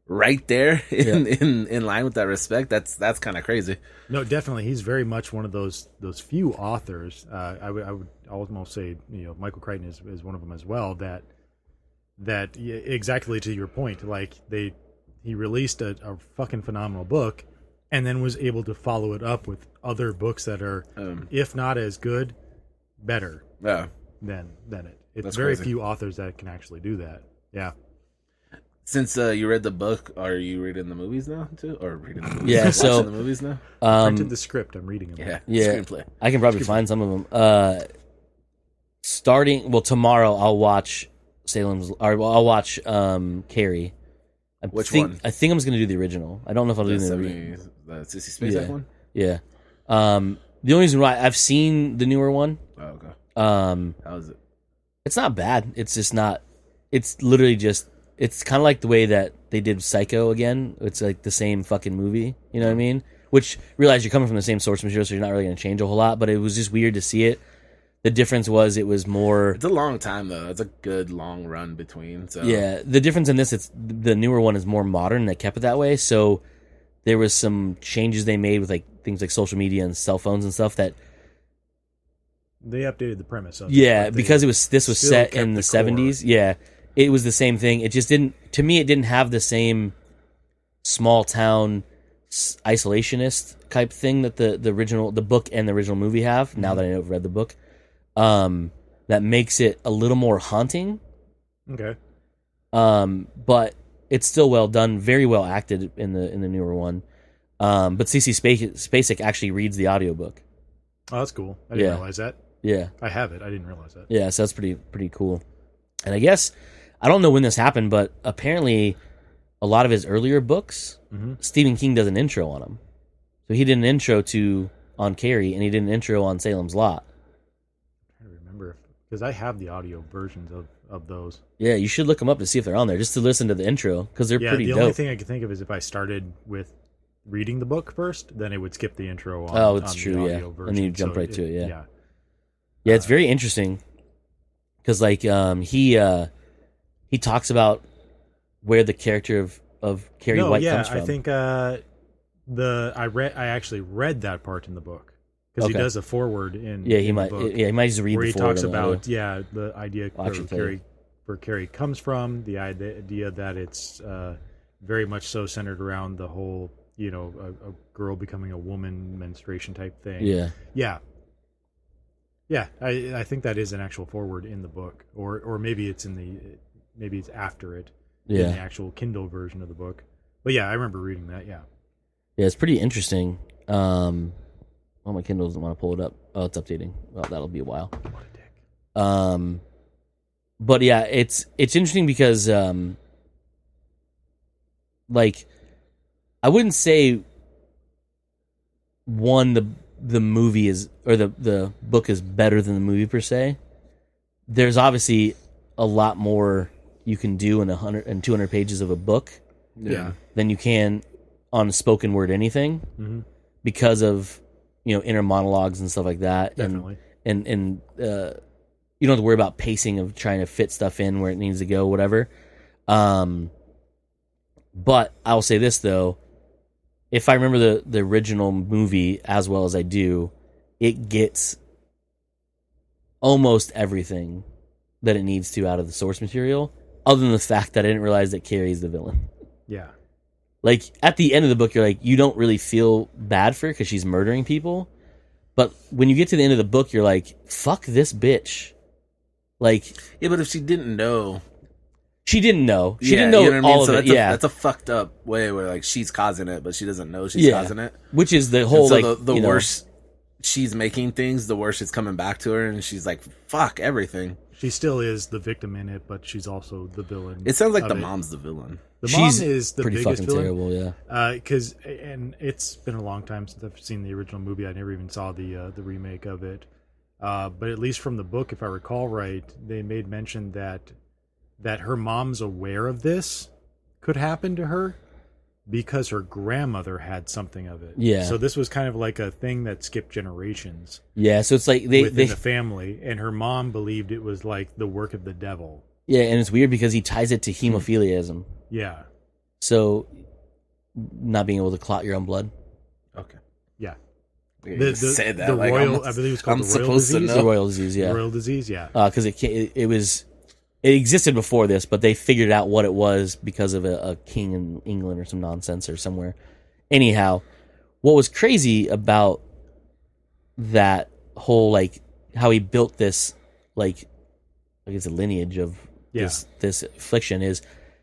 right there in line with that respect. That's kind of crazy. No, definitely. He's very much one of those few authors. I would almost say, Michael Crichton is one of them as well. That exactly to your point, like he released a fucking phenomenal book, and then was able to follow it up with other books that are, if not as good, better Yeah. than it. It's That's very crazy. few authors that can actually do that. Yeah. Since you read the book, are you reading the movies now too, or reading the movies? Yeah, so- watching the movies now. Printed the script. I'm reading them. Yeah, Yeah. screenplay. I can probably find some of them. Tomorrow I'll watch I'll watch Carrie. Which one? I think I'm just gonna do the original. I don't know if I'll do the The Sissy Spacek one. Yeah. The only reason why I've seen the newer one. Oh, okay. How is it? It's not bad. It's just not. It's literally just. It's kind of like the way that they did Psycho again. It's like the same fucking movie. You know what I mean? Which realize you're coming from the same source material, so you're not really going to change a whole lot. But it was just weird to see it. The difference was it was more. It's a long time though. It's a good long run between. So Yeah, the difference in this, it's the newer one is more modern. They kept it that way, so there was some changes they made with like things like social media and cell phones and stuff that. They updated the premise of it. Yeah, but they because this was still set kept in the core. 70s. Yeah, it was the same thing. It just didn't. To me, it didn't have the same small town isolationist type thing that the original, the book and the original movie have. Now that I've read the book, that makes it a little more haunting. Okay. But it's still well done, very well acted in the newer one. But CC Spacek actually reads the audiobook. Oh, that's cool. I didn't Yeah. realize that. Yeah. I have it. I didn't realize that. Yeah, so that's pretty cool. And I guess I don't know when this happened, but apparently a lot of his earlier books, Stephen King does an intro on them. So he did an intro on Carrie, and he did an intro on Salem's Lot. I don't remember because I have the audio versions of those. Yeah, you should look them up to see if they're on there, just to listen to the intro, because they're Yeah, pretty the dope. only thing I could think of is if I started with reading the book first, then it would skip the intro on. Oh, it's on true, the yeah. audio And version. then you jump right to it, yeah. Yeah. Yeah, it's very interesting because like he talks about where the character of Carrie No, White yeah, comes from. I think I actually read that part in the book because he Okay. does a forward in. yeah, he in might. the book, Yeah, he might just read where the he forward talks on the about audio. the idea I'll actually play it. where Carrie comes from, the idea that it's very much so centered around the whole a girl becoming a woman, menstruation type thing. Yeah, Yeah, I think that is an actual forward in the book, or maybe it's maybe it's after it in the yeah, actual Kindle version of the book. But yeah, I remember reading that. Yeah, yeah. It's pretty interesting. Well, my Kindle doesn't want to pull it up. Oh, it's updating. Well, that'll be a while. what a dick. But yeah, it's interesting because like I wouldn't say the movie is or the book is better than the movie per se. There's obviously a lot more you can do in 100 and 200 pages of a book Yeah. than you can on spoken word anything because of inner monologues and stuff like that. Definitely. And you don't have to worry about pacing of trying to fit stuff in where it needs to go, whatever. But I'll say this though, if I remember the original movie as well as I do, it gets almost everything that it needs to out of the source material, other than the fact that I didn't realize that Carrie's the villain. Yeah. Like, at the end of the book, you're like, you don't really feel bad for her because she's murdering people. But when you get to the end of the book, you're like, fuck this bitch. Like, Yeah, but if she didn't know, she didn't know. She didn't you know what I mean? all So of it. Yeah, that's a fucked up way where like she's causing it, but she doesn't know she's causing it. Which is the whole So like the you know, worse she's making things, the worse it's coming back to her, and she's like, "Fuck everything." She still is the victim in it, but she's also the villain. It sounds like of the it. mom's the villain. The she's mom is the pretty biggest fucking villain. terrible. Yeah, Because and it's been a long time since I've seen the original movie. I never even saw the remake of it. But at least from the book, if I recall right, they made mention that her mom's aware of this could happen to her because her grandmother had something of it. Yeah. So this was kind of like a thing that skipped generations yeah. So it's like within they the family, and her mom believed it was like the work of the devil. yeah, and it's weird because he ties it to hemophiliaism. Yeah. So not being able to clot your own blood. Okay. Yeah. You said that the like royal, almost, I believe it's called I'm the royal supposed to disease. know. The royal disease, yeah. Royal disease, yeah. Because it existed before this, but they figured out what it was because of a king in England or some nonsense or somewhere. Anyhow, what was crazy about that whole like how he built this like I guess a lineage of this affliction is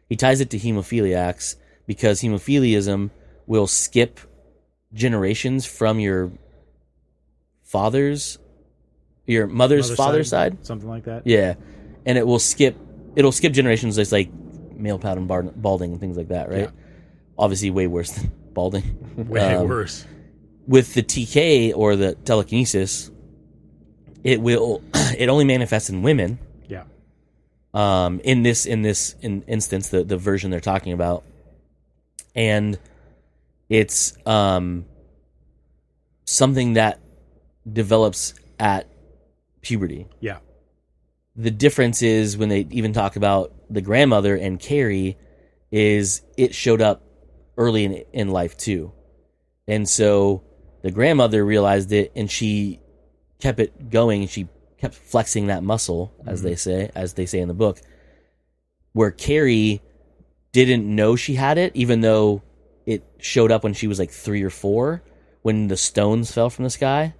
he ties it to hemophiliacs because hemophiliaism will skip generations from your mother's father's side, something like that. yeah, and it'll skip generations. It's like male pattern balding and things like that, right? Yeah. Obviously, way worse than balding. Way worse. With the TK or the telekinesis, it only manifests in women. Yeah. In this instance, the version they're talking about, and it's something that develops at puberty. Yeah. The difference is when they even talk about the grandmother and Carrie, is it showed up early in life too, and so the grandmother realized it and she kept it going. She kept flexing that muscle, as they say in the book, where Carrie didn't know she had it, even though it showed up when she was like 3 or 4, when the stones fell from the sky,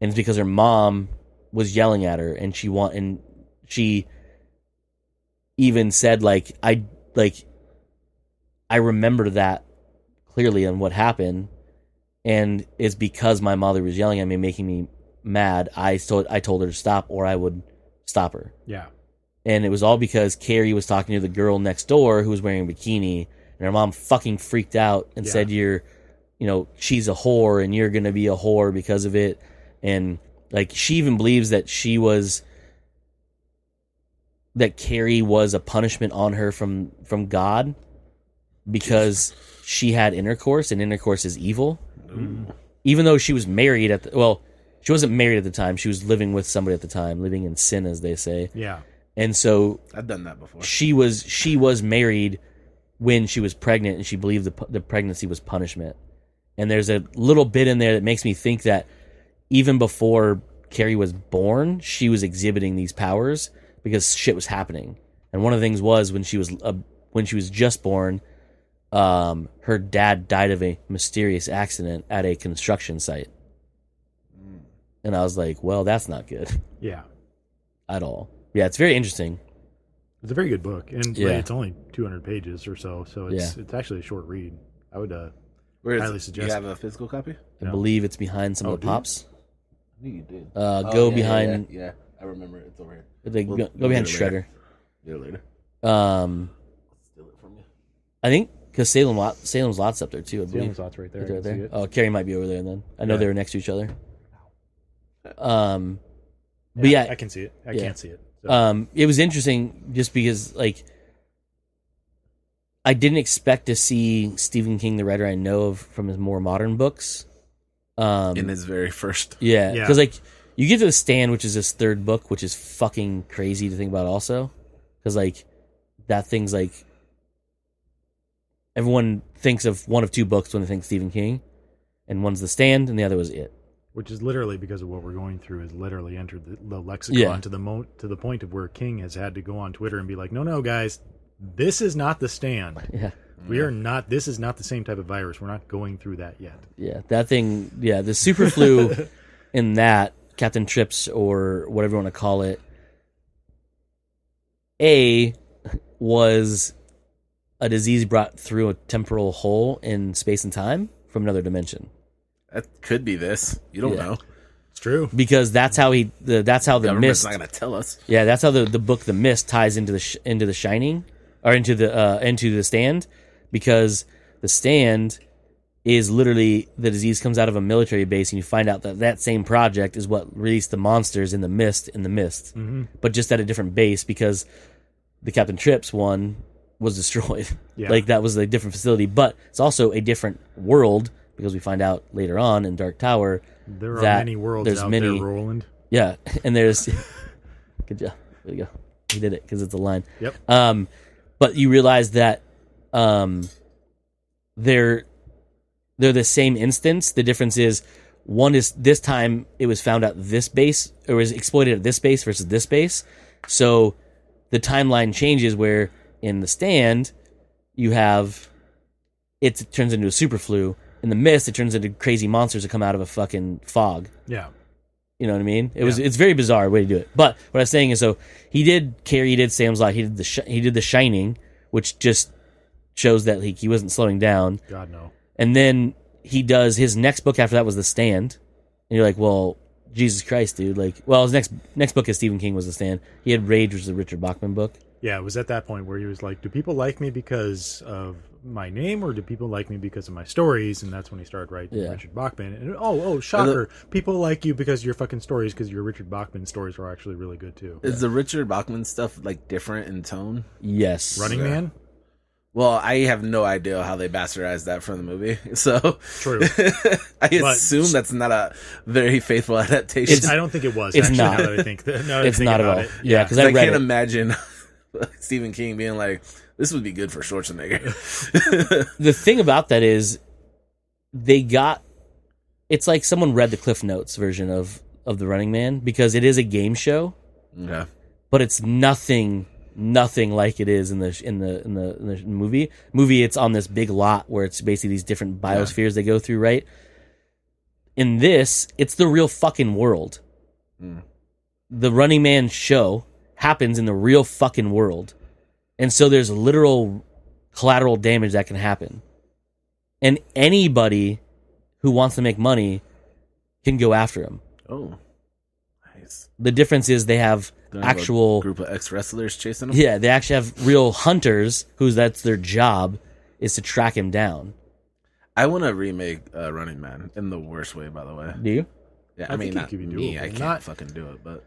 and it's because her mom was yelling at her, and she even said I remember that clearly on what happened, and it's because my mother was yelling at me, making me mad. I told her to stop, or I would stop her. Yeah. And it was all because Carrie was talking to the girl next door who was wearing a bikini, and her mom fucking freaked out and said, she's a whore and you're gonna be a whore because of it. And like she even believes that Carrie was a punishment on her from God because she had intercourse, and intercourse is evil. Ooh. Even though she was married she wasn't married at the time. She was living with somebody at the time, living in sin, as they say. Yeah. And so I've done that before. she was married when she was pregnant, and she believed the pregnancy was punishment. And there's a little bit in there that makes me think that even before Carrie was born, she was exhibiting these powers because shit was happening. And one of the things was when she was just born, her dad died of a mysterious accident at a construction site. And I was like, well, that's not good Yeah. at all. Yeah, it's very interesting. It's a very good book, and Yeah. it's only 200 pages or so it's actually a short read. I would Where highly is it? suggest You have a physical copy? I No. believe it's behind some Oh, of the do you? pops. I knew you did. Go behind. Yeah, I remember it. It's over here. Go We'll behind get it later. Shredder. Get it later. Steal it from you. I think because Salem's Lot's up there too. I believe. Salem's Lot's right there. It's I right can see there. it. Oh, Carrie might be over there then. I know Yeah. they were next to each other. But yeah, I can see it. I Yeah. can't see it. So. it was interesting just because I didn't expect to see Stephen King, the writer I know of from his more modern books. In his very first. Yeah, Yeah. because you get to The Stand, which is his third book, which is fucking crazy to think about also, because that thing's everyone thinks of one of two books when they think Stephen King, and one's The Stand and the other was It. Which is literally because of what we're going through has literally entered the lexicon to the point of where King has had to go on Twitter and be like, no, guys, this is not the Stand. Yeah. We are not. This is not the same type of virus. We're not going through that yet. Yeah, that thing. Yeah, the super flu in that Captain Trips or whatever you want to call it. Was a disease brought through a temporal hole in space and time from another dimension. That could be this. You don't know. It's true. Because that's how the Government's Mist. not going to tell us. Yeah, that's how the book The Mist ties into the Shining, or into the Stand, because the Stand is literally the disease comes out of a military base, and you find out that same project is what released the monsters in the Mist, Mm-hmm. but just at a different base, because the Captain Trips one was destroyed. Yeah. Like, that was a different facility, but it's also a different world, because we find out later on in Dark Tower There are that many worlds there's out many, there, Roland. yeah, and there's good job. There you go. He did it because it's a line. Yep. But you realize that they're the same instance. The difference is one is this time it was found at this base, or was exploited at this base versus this base. So the timeline changes where in the Stand you have it turns into a super flu. In the Mist, it turns into crazy monsters that come out of a fucking fog. Yeah. You know what I mean? It's very bizarre way to do it. But what I was saying is, so he did Sam's Lot. He did the Shining, which just shows that he wasn't slowing down. God no. And then he does his next book after that was The Stand, and you're like, well, Jesus Christ, dude! Like, well, his next book as Stephen King was The Stand. He had Rage, which is a Richard Bachman book. Yeah, it was at that point where he was like, do people like me because of my name, or do people like me because of my stories? And that's when he started writing Richard Bachman. And oh, shocker. People like you because of your fucking stories, because your Richard Bachman stories are actually really good too. Is the Richard Bachman stuff like different in tone? Yes. Running Man? Well, I have no idea how they bastardized that from the movie. So True. I assume that's not a very faithful adaptation. I don't think it was. It's actually, not. Now that I think that, now that I It's think not at about all. it. Yeah, because I read can't it. imagine Stephen King being like, this would be good for Schwarzenegger. The thing about that is it's like someone read the Cliff Notes version of The Running Man, because it is a game show, Okay. but it's nothing like it is in the movie. It's on this big lot where it's basically these different biospheres they go through, right? In this, it's the real fucking world. The Running Man show happens in the real fucking world. And so there's literal collateral damage that can happen. And anybody who wants to make money can go after him. Oh, nice. The difference is they have Don't have actual a group of ex-wrestlers chasing him? Yeah, they actually have real hunters that's their job, is to track him down. I want to remake Running Man in the worst way, by the way. Do you? Yeah, I I mean, think it not could be me. doable. I can't Not- fucking do it, but...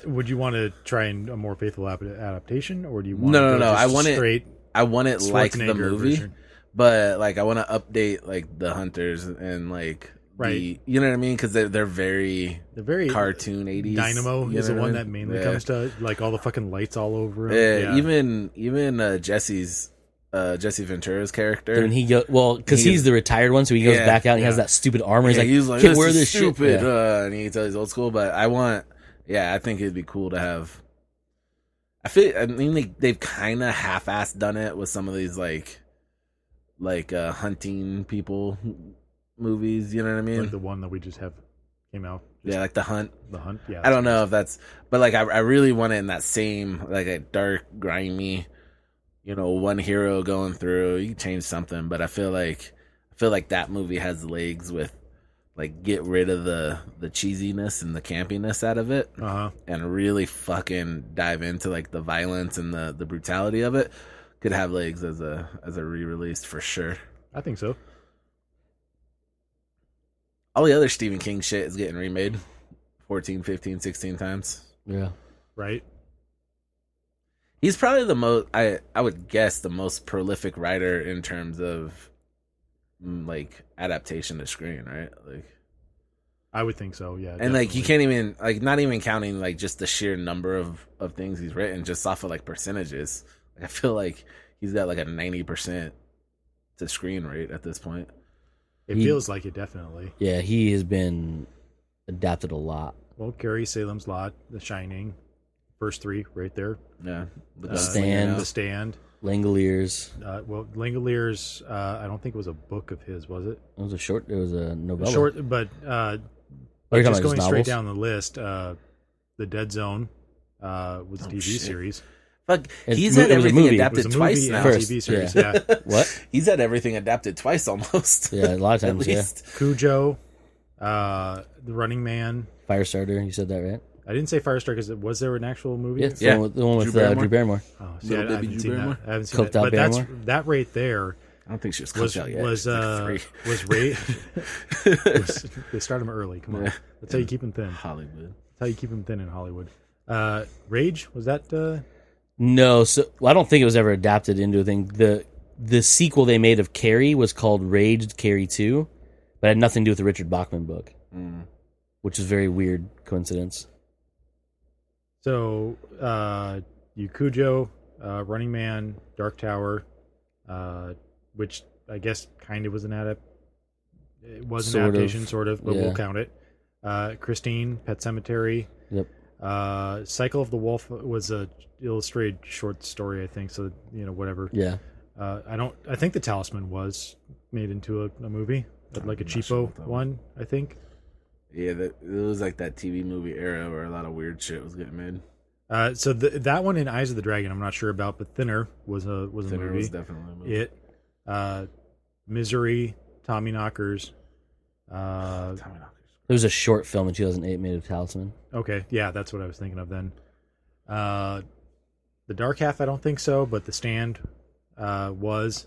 Would you want to try a more faithful adaptation, or do you want No. to go I just want straight it like the Schwarzenegger movie, version? but like I want to update like the hunters and like Right. you know what I mean? Because they're very The very cartoon 80s. Dynamo you is know the what I one mean? that mainly Yeah. comes to like all the fucking lights all over him. Yeah, even Jesse Ventura's character. And he because he's the retired one, so he goes Yeah, back out and he has yeah. that stupid armor. He's Yeah, like, he's like, "Can't this wear is this shit." stupid, Yeah. and he tells he's old school. But I think it'd be cool to have. I mean, they've kind of half-assed done it with some of these like hunting people movies. You know what I mean? Like the one that we just have came out. Yeah, like the hunt. The Hunt. Yeah, I don't know if that's, but like I really want it in that same like a dark, grimy, one hero going through. You can change something, but I feel like that movie has legs with like get rid of the cheesiness and the campiness out of it, and really fucking dive into like the violence and the brutality of it. Could have legs as a re-release for sure. I think so. All the other Stephen King shit is getting remade 14, 15, 16 times. Yeah. Right. He's probably the most, I would guess, the most prolific writer in terms of like adaptation to screen, right? Like, I would think so. Yeah. and definitely. like you can't even like not even counting like just the sheer number of things he's written, just off of like percentages. Like, I feel like he's got like a 90% to screen rate at this point. It feels like it, definitely. Yeah, he has been adapted a lot. Well, Carrie, Salem's Lot, The Shining, first three right there. Yeah. Stand. The Stand. Langoliers. Well, Langoliers, I don't think it was a book of his, was it? It was a novella. Short, but talking just about going his straight novels? down the list, The Dead Zone was a TV series. Fuck, It he's was had a everything movie. It adapted was a twice movie now. and a First, TV series, yeah. yeah. What? He's had everything adapted twice almost. Yeah, a lot of At times, yeah. least. Cujo, The Running Man. Firestarter, you said that, right? I didn't say Firestarter because was there an actual movie? Yeah, it's Yeah. the one with Drew Drew Barrymore. Oh, see, Little I baby haven't Drew seen Barrymore? that. I haven't seen Coked that. out But that's, Barrymore? that right there I don't think she was was cooked out yet. was She's like three. they start them early. Come on, Yeah. that's how you keep them thin. Hollywood. That's how you keep them thin in Hollywood. Rage, was that? No, I don't think it was ever adapted into a thing. The sequel they made of Carrie was called Rage Carrie 2, but had nothing to do with the Richard Bachman book, which is a very weird coincidence. So Cujo, Running Man, Dark Tower, which I guess kind of was an It was an Sort of, adaptation, sort of, but yeah. we'll count it. Christine, Pet Cemetery. Yep. Cycle of the Wolf was a illustrated short story, I think. So whatever. Yeah. I think the Talisman was made into a movie, like a I'm not sure cheapo what that one. I think. Yeah, it was like that TV movie era where a lot of weird shit was getting made. So that one in Eyes of the Dragon, I'm not sure about, but Thinner was a Thinner movie. was definitely a movie. It, Misery, Tommyknockers. Tommy Knockers. There was a short film in 2008 made of Talisman. Okay, yeah, that's what I was thinking of then. The Dark Half, I don't think so, but The Stand was.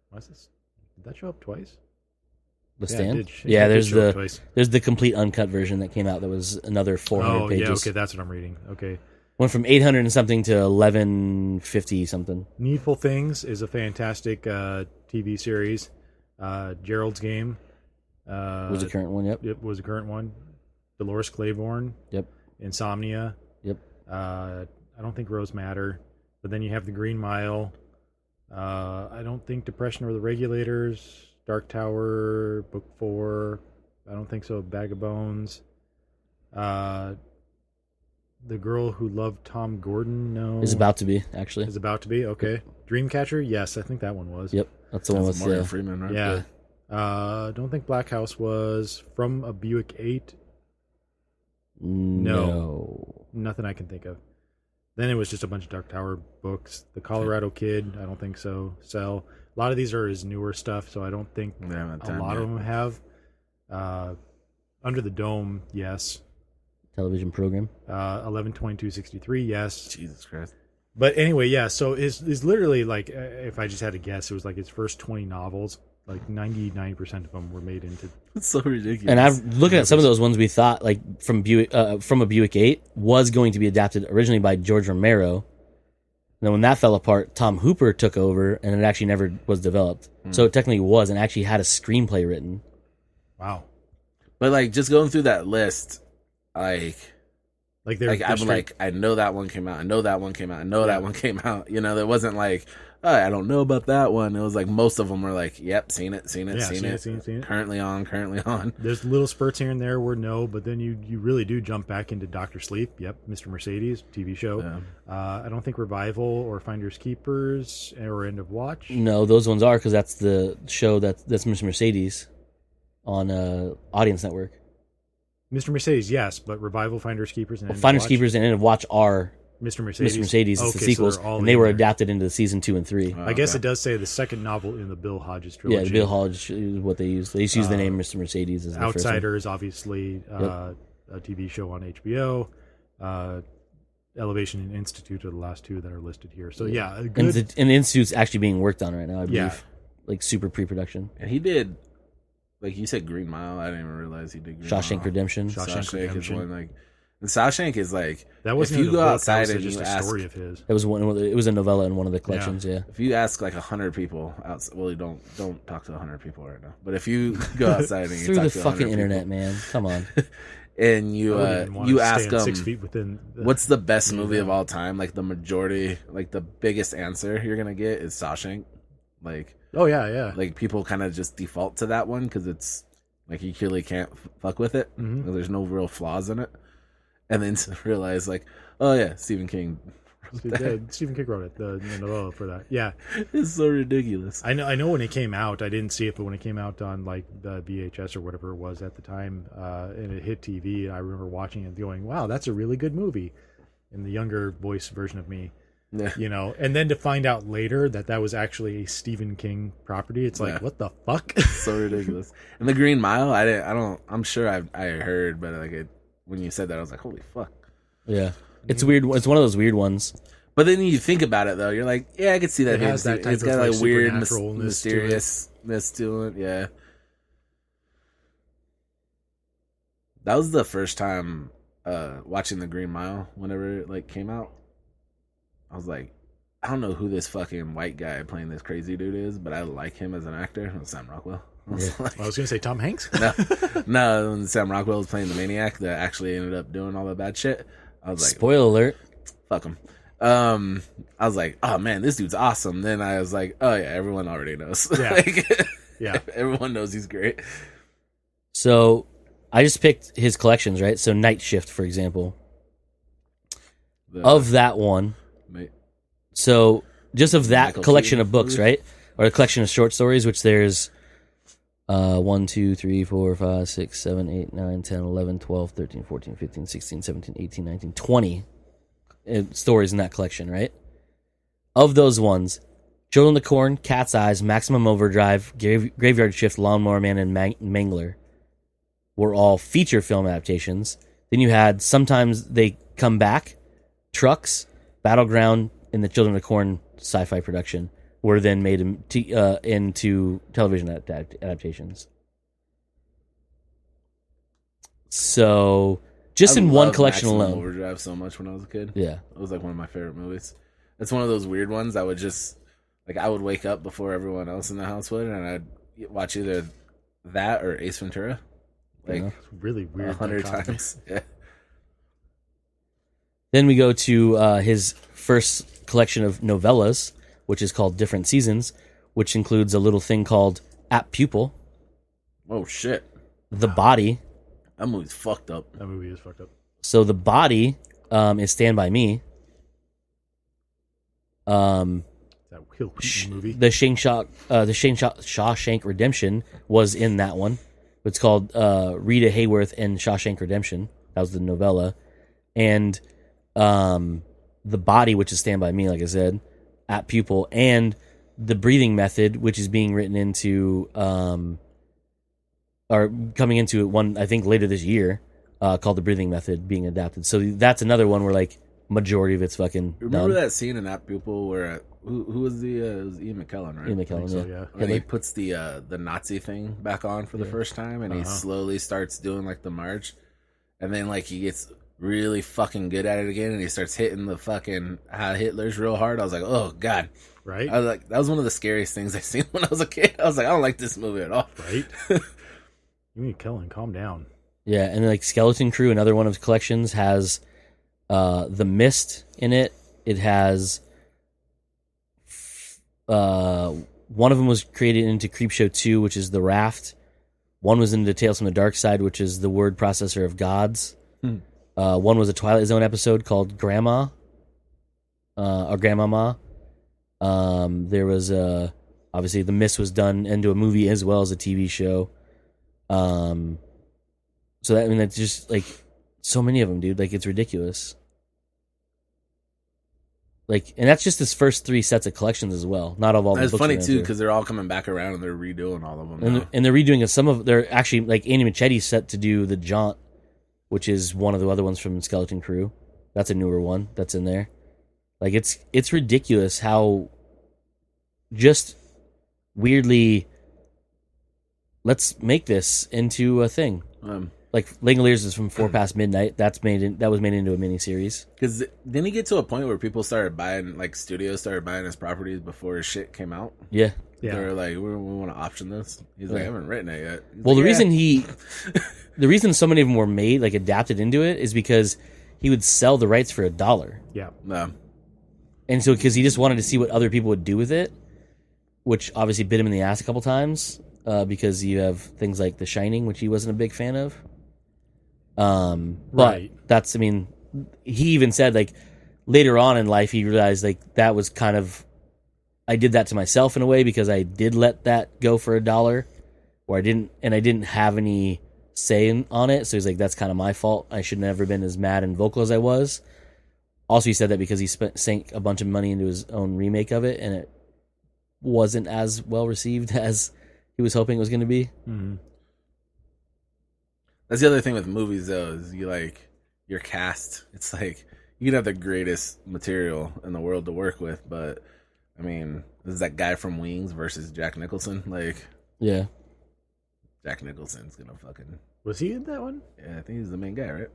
What's this? Did that show up twice? The Yeah, it Stand? did- it Yeah, did there's show up twice. there's the complete uncut version that came out that was another 400 Oh, pages. yeah, okay, that's what I'm reading. Okay. Went from 800 and something to 1150 something. Needful Things is a fantastic TV series. Gerald's Game. Was the current one, yep. It was a current one. Dolores Claiborne. Yep. Insomnia. Yep. I don't think Rose Matter. But then you have The Green Mile. I don't think Depression or the Regulators. Dark Tower, Book 4. I don't think so. Bag of Bones. The Girl Who Loved Tom Gordon. No. Is about to be, actually. Is about to be. Okay. Dreamcatcher. Yes, I think that one was. Yep. That's the one That's with Morgan Freeman, right? Yeah. Don't think Black House was. From a Buick 8. No. Nothing I can think of. Then it was just a bunch of Dark Tower books. The Colorado Kid, I don't think so. Cell. A lot of these are his newer stuff, so I don't think They haven't had a time lot yet. of them have. Under the Dome, yes. Television program. 11/22/63, yes. Jesus Christ. But anyway, yeah. So is literally like, if I just had to guess, it was like his first 20 novels. Like 99% of them were made into. It's so ridiculous. And I'm looking at some of those ones we thought, like from a Buick 8, was going to be adapted originally by George Romero. And then when that fell apart, Tom Hooper took over, and it actually never was developed. So it technically was, and actually had a screenplay written. Wow. But like just going through that list, Like they're I'm straight- like, I know that one came out. I know that one came out. I know that one came out. You know, there wasn't like, oh, I don't know about that one. It was like most of them were like, yep, seen it. Yeah, seen it. Currently on. There's little spurts here and there where no, but then you really do jump back into Dr. Sleep. Yep, Mr. Mercedes, TV show. Yeah. I don't think Revival or Finders Keepers or End of Watch. No, those ones are, because that's the show that's Mr. Mercedes on Audience Network. Mr. Mercedes, yes, but Revival, Finders Keepers, and End of Finders Watch? Keepers and End of Watch are Mr. Mercedes. Mr. Mercedes. It's Okay, the so sequels, they're all and they in were there. adapted into season 2 and 3. I guess it does say the second novel in the Bill Hodges Yeah, trilogy. Bill Hodge is what they use. They just use the name Mr. Mercedes as the first one. Outsiders, obviously, a TV show on HBO. Elevation and Institute are the last two that are listed here. So yeah, a And good. the Institute's actually being worked on right now, I believe. Yeah. Like super pre-production. And he did, like you said, Green Mile. I didn't even realize he did Green Shawshank Mile. Redemption. Shawshank Is Redemption. one like, and Shawshank is like, That wasn't if you in the go book, outside that and was you just a ask, story of his. It was it was a novella in one of the collections, yeah. if you ask like 100 people outside, well, you don't talk to 100 people right now. But if you go outside and you Through talk the to 100 fucking internet, people, man. Come on. and you I wouldn't want you to ask stand 6 them, feet within. what's the best movie of all time? Like the majority, like the biggest answer you're gonna get is Shawshank. Like Oh yeah. like people kind of just default to that one because it's like you clearly can't fuck with it. Mhm. 'Cause there's no real flaws in it. and then to realize like, oh yeah, Stephen King. Stephen King wrote it, the novella for that. Yeah, It's so ridiculous. I know when it came out, I didn't see it, but when it came out on like the VHS or whatever it was at the time, and it hit TV, I remember watching it and going, "Wow, that's a really good movie." In the younger voice version of me, Yeah. you know, and then to find out later that was actually a Stephen King property, it's like, what the fuck? So ridiculous. And the Green Mile, I'm sure I heard, but like when you said that, I was like, holy fuck. Yeah. It's weird. It's one of those weird ones. But then you think about it though, you're like, yeah, I could see that. It has that type it's of, got like, like weird supernaturalness mysteriousness to it. Yeah. That was the first time watching the Green Mile whenever it like came out. I was like, I don't know who this fucking white guy playing this crazy dude is, but I like him as an actor. It was Sam Rockwell. I was like, I was gonna say Tom Hanks. no, when Sam Rockwell was playing the maniac that actually ended up doing all the bad shit. I was like, Spoiler alert. fuck him. I was like, oh man, this dude's awesome. Then I was like, oh yeah, everyone already knows. Yeah. Like, Yeah. everyone knows he's great. So I just picked his collections, right? So Night Shift, for example. Of that one. Mate. So just of that Michael collection Keaton of books, movie? right? Or a collection of short stories, which there's 1, 2, 3, 4, 5, 6, 7, 8, 9, 10, 11, 12, 13, 14, 15, 16, 17, 18, 19, 20 stories in that collection, right? Of those ones, Children of the Corn, Cat's Eyes, Maximum Overdrive, Graveyard Shift, Lawnmower Man, and Mangler were all feature film adaptations. Then you had Sometimes They Come Back, Trucks, Battleground, and the Children of the Corn sci-fi production were then made into television adaptations. So, just I in one loved collection Maximum alone. Overdrive so much when I was a kid. Yeah. It was like one of my favorite movies. It's one of those weird ones I would just like. I would wake up before everyone else in the house would, and I'd watch either that or Ace Ventura, like Yeah. It's really weird. 100 dichotomy. times. Yeah. Then we go to his first collection of novellas, which is called Different Seasons, which includes a little thing called At Pupil, Oh shit, The Body. that movie's fucked up. That movie is fucked up. So The Body is Stand By Me. That Will Wheaton movie. The Shawshank Redemption was in that one. It's called Rita Hayworth and Shawshank Redemption. That was the novella. And The Body, which is Stand By Me, like I said, At Pupil, and The Breathing Method, which is being written into, or coming into one, I think, later this year, called The Breathing Method, being adapted. So that's another one where, like, majority of it's fucking Remember done. that scene in That Pupil where who was it was Ian McKellen, right? Ian McKellen, So, yeah. yeah. When he puts the Nazi thing back on for the first time, and he Uh-huh. slowly starts doing like the march, and then like he gets really fucking good at it again, and he starts hitting the fucking Hitler's real hard. I was like, oh god, Right? I was like, that was one of the scariest things I seen when I was a kid. I was like, I don't like this movie at all. Right? You mean Kellen, calm down. Yeah, and then, like, Skeleton Crew, another one of his collections, has The Mist in it. It has one of them was created into Creepshow 2, which is The Raft. One was into Tales from the Dark Side, which is The Word Processor of Gods. One was a Twilight Zone episode called Grandma, or Grandmama. There was obviously The Mist was done into a movie as well as a TV show. So that, I mean, that's just like so many of them, dude. Like, it's ridiculous. Like, and that's just his first 3 sets of collections as well. Not of all the It's books. funny we went too through. because they're all coming back around and they're redoing all of them. And, now. and they're redoing some of. They're actually, like, Andy Machetti's set to do The Jaunt, which is one of the other ones from Skeleton Crew. That's a newer one that's in there. Like, it's ridiculous how just weirdly, let's make this into a thing. Like, Langoliers is from 4 Past Midnight. That was made into a miniseries. Because didn't he get to a point where people started buying, like studios started buying his properties before his shit came out? Yeah. Yeah. They were like, we want to option this. He's like, I haven't written it yet. He's Well, like, the reason so many of them were made, like, adapted into it, is because he would sell the rights for $1. Yeah. No. And so, because he just wanted to see what other people would do with it, which obviously bit him in the ass a couple times, because you have things like The Shining, which he wasn't a big fan of. But Right. that's, I mean, he even said, like, later on in life, he realized, like, that was kind of, I did that to myself in a way because I did let that go for $1 where I didn't have any say on it. So he's like, that's kind of my fault. I should never been as mad and vocal as I was. Also, he said that because he sank a bunch of money into his own remake of it and it wasn't as well received as he was hoping it was going to be. Mm-hmm. That's the other thing with movies, though, is your cast. It's like you can have the greatest material in the world to work with, but I mean, this is that guy from Wings versus Jack Nicholson. Like, Yeah. Jack Nicholson's gonna fucking. Was he in that one? Yeah, I think he's the main guy, right?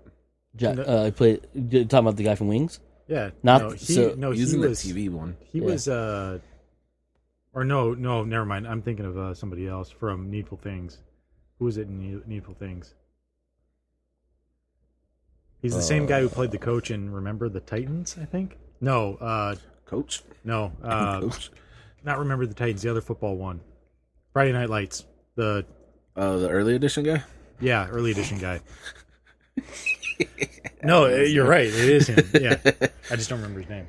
I played, talking about the guy from Wings? Yeah. Not no, he, so- no, He's he in was the TV one. He Yeah. was or no, never mind. I'm thinking of somebody else from Needful Things. Who was it in Needful Things? He's the same guy who played the coach in Remember the Titans, I think. No, Coach. no, Coach. not Remember the Titans. The other football one, Friday Night Lights. The early edition guy. Yeah, early edition guy. No, you're right. It is him. Yeah, I just don't remember his name.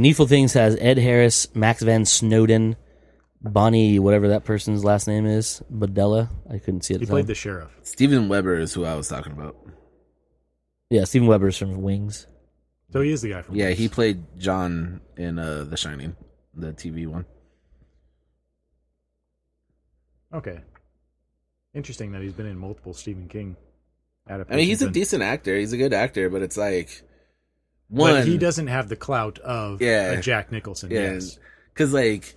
Needful Things has Ed Harris, Max Van Snowden, Bonnie, whatever that person's last name is, Badella. I couldn't see it. He played the sheriff. Steven Weber is who I was talking about. Yeah, Steven Weber's from Wings. So he is the guy from. Yeah, Wings. he played John in The Shining, the TV one. Okay. Interesting that he's been in multiple Stephen King adaptations. I mean, he's a and- decent actor. He's a good actor, but it's like But he doesn't have the clout of Yeah. a Jack Nicholson. Yeah, Yes. because like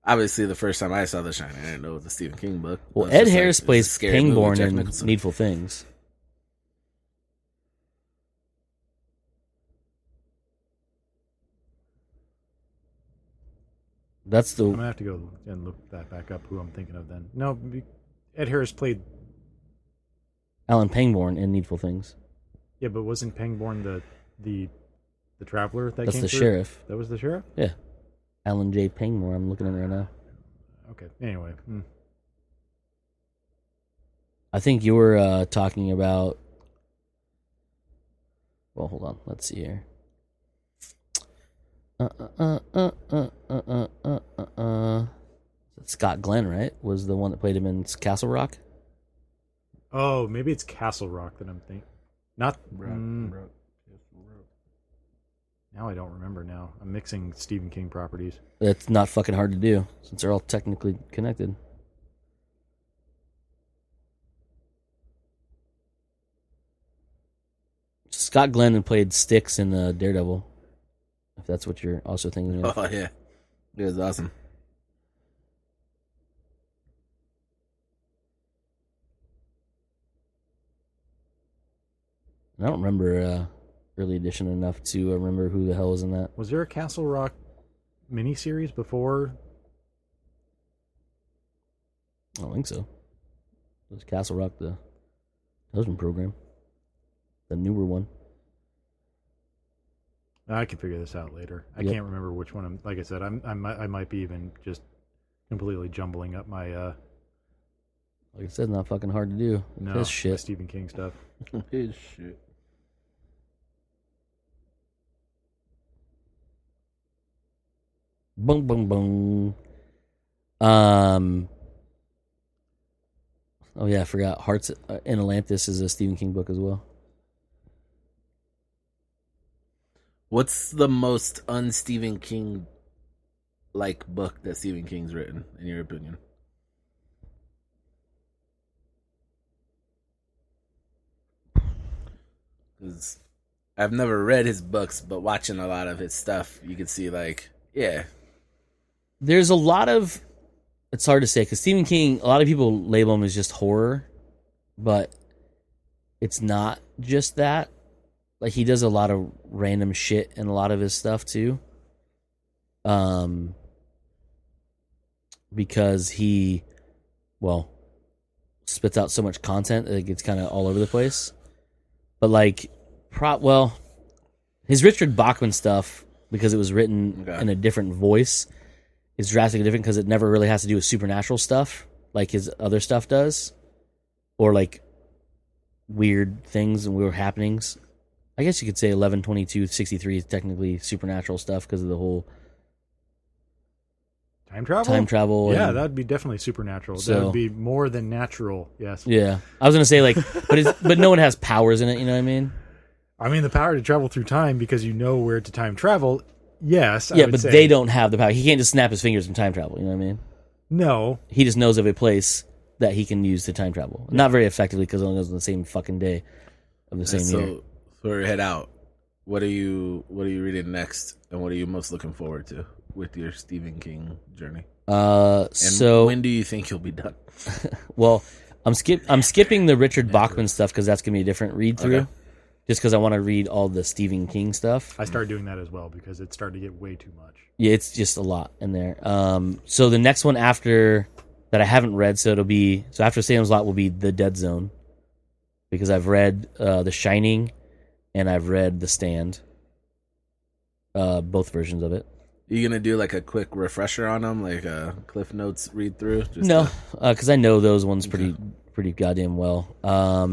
obviously the first time I saw The Shining, I didn't know it was a Stephen King book. Well, It was Ed just Harris it's a plays scary movie with Pangborn Jack in Nicholson. Needful Things. That's I'm the gonna have to go and look that back up. Who I'm thinking of then? No, Ed Harris played. Alan Pangborn in Needful Things. Yeah, but wasn't Pangborn the traveler that That's came the through? sheriff. That was the sheriff. Yeah, Alan J. Pangborn. I'm looking at it right now. Okay. Anyway, I think you were talking about. Well, hold on. Let's see here. Scott Glenn, right? Was the one that played him in Castle Rock. oh, maybe it's Castle Rock that I'm thinking. Not. Now I don't remember. Now I'm mixing Stephen King properties. That's not fucking hard to do since they're all technically connected. Scott Glenn played Styx in Daredevil. If that's what you're also thinking of. Oh yeah, it was awesome. I don't remember early edition enough to remember who the hell was in that. Was there a Castle Rock miniseries before? I don't think so. It was Castle Rock, the husband program, the newer one. I can figure this out later. I Yep. can't remember which one. Like I said, I might be even just completely jumbling up my Like I said, not fucking hard to do. no This my shit. Stephen King stuff. His shit. Boom, boom, boom. Oh yeah, I forgot. Hearts in Atlantis is a Stephen King book as well. What's the most un-Stephen King like book that Stephen King's written, in your opinion? Because I've never read his books, but watching a lot of his stuff, you can see like, yeah, There's a lot of. It's hard to say because Stephen King. A lot of people label him as just horror, but it's not just that. Like he does a lot of random shit in a lot of his stuff too. Because he, well, spits out so much content that it gets kind of all over the place. But like, his Richard Bachman stuff, because it was written in a different voice, is drastically different because it never really has to do with supernatural stuff like his other stuff does, or like weird things and weird happenings. I guess you could say 11, 22, 63 is technically supernatural stuff because of the whole Time travel? time travel. Yeah, and- that would be definitely supernatural. So- That would be more than natural. Yes. Yeah, I was gonna say like, but no one has powers in it. You know what I mean? I mean, the power to travel through time because you know where to time travel. Yes. I Yeah, would but say. they don't have the power. He can't just snap his fingers and time travel. You know what I mean? No. He just knows of a place that he can use to time travel. Not very effectively because it only goes on the same fucking day of the same year. So we head out. What are you reading next, and what are you most looking forward to with your Stephen King journey? And So when do you think you'll be done? well, I'm skipping the Richard Bachman stuff because that's gonna be a different read through. Okay. Just because I want to read all the Stephen King stuff. I started doing that as well because it started to get way too much. Yeah, it's just a lot in there. So the next one after that I haven't read, so after Salem's Lot will be The Dead Zone, because I've read The Shining and I've read The Stand, both versions of it. You gonna do like a quick refresher on them, like a Cliff Notes read through? No, because I know those ones pretty goddamn well.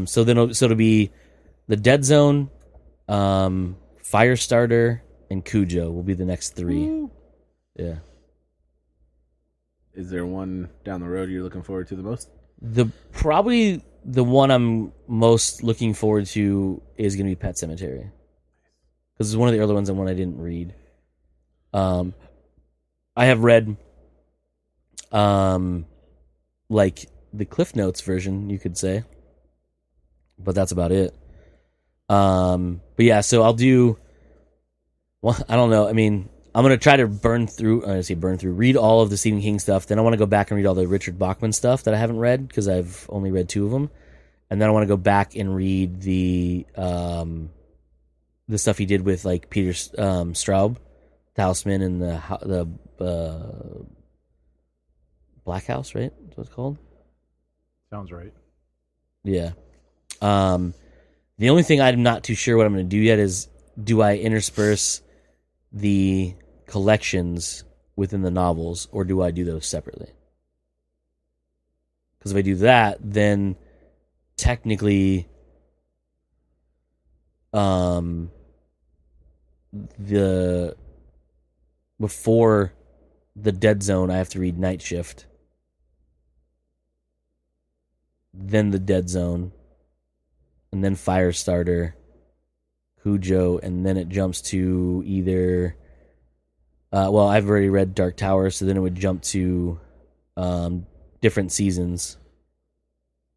So it'll be The Dead Zone, Firestarter, and Cujo will be the next three. Ooh. Yeah. Is there one down the road you're looking forward to the most? Probably the one I'm most looking forward to is going to be Pet Cemetery, because it's one of the early ones and one I didn't read. I have read, like the Cliff Notes version, you could say, but that's about it. But yeah, so I'll do. Well, I don't know. I mean, I'm gonna try to read all of the Stephen King stuff. Then I want to go back and read all the Richard Bachman stuff that I haven't read because I've only read 2 of them. And then I want to go back and read the stuff he did with like Peter Straub, the Houseman, and the Black House, right? That's what it's called. Sounds right. Yeah. The only thing I'm not too sure what I'm going to do yet is, do I intersperse the collections within the novels, or do I do those separately? Because if I do that, then technically before the Dead Zone I have to read Night Shift, then the Dead Zone, and then Firestarter, Cujo, and then it jumps to either I've already read Dark Tower, so then it would jump to different seasons,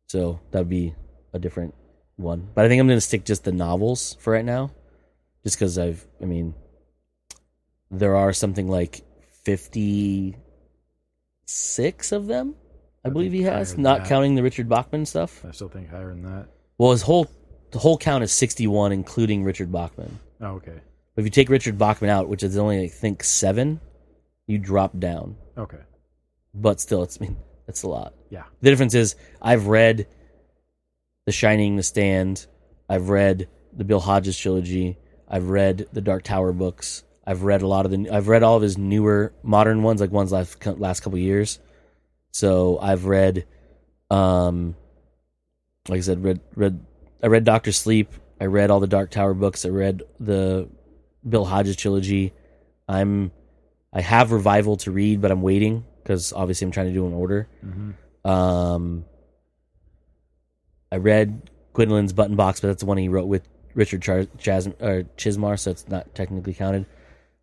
so that would be a different one. But I think I'm going to stick just the novels for right now, just because there are something like 56 of them, I believe he has, not counting the Richard Bachman stuff. I still think higher than that. Well, the whole count is 61, including Richard Bachman. Oh, okay. But if you take Richard Bachman out, which is only, I think, 7, you drop down. Okay. But still, that's a lot. Yeah. The difference is I've read The Shining, The Stand. I've read the Bill Hodges trilogy. I've read the Dark Tower books. I've read I've read all of his newer modern ones, like ones last couple of years. So I've read, like I said, I read Doctor Sleep. I read all the Dark Tower books. I read the Bill Hodges trilogy. I have Revival to read, but I'm waiting because obviously I'm trying to do an order. Mm-hmm. I read Gwendolyn's Button Box, but that's the one he wrote with Richard Chismar, so it's not technically counted.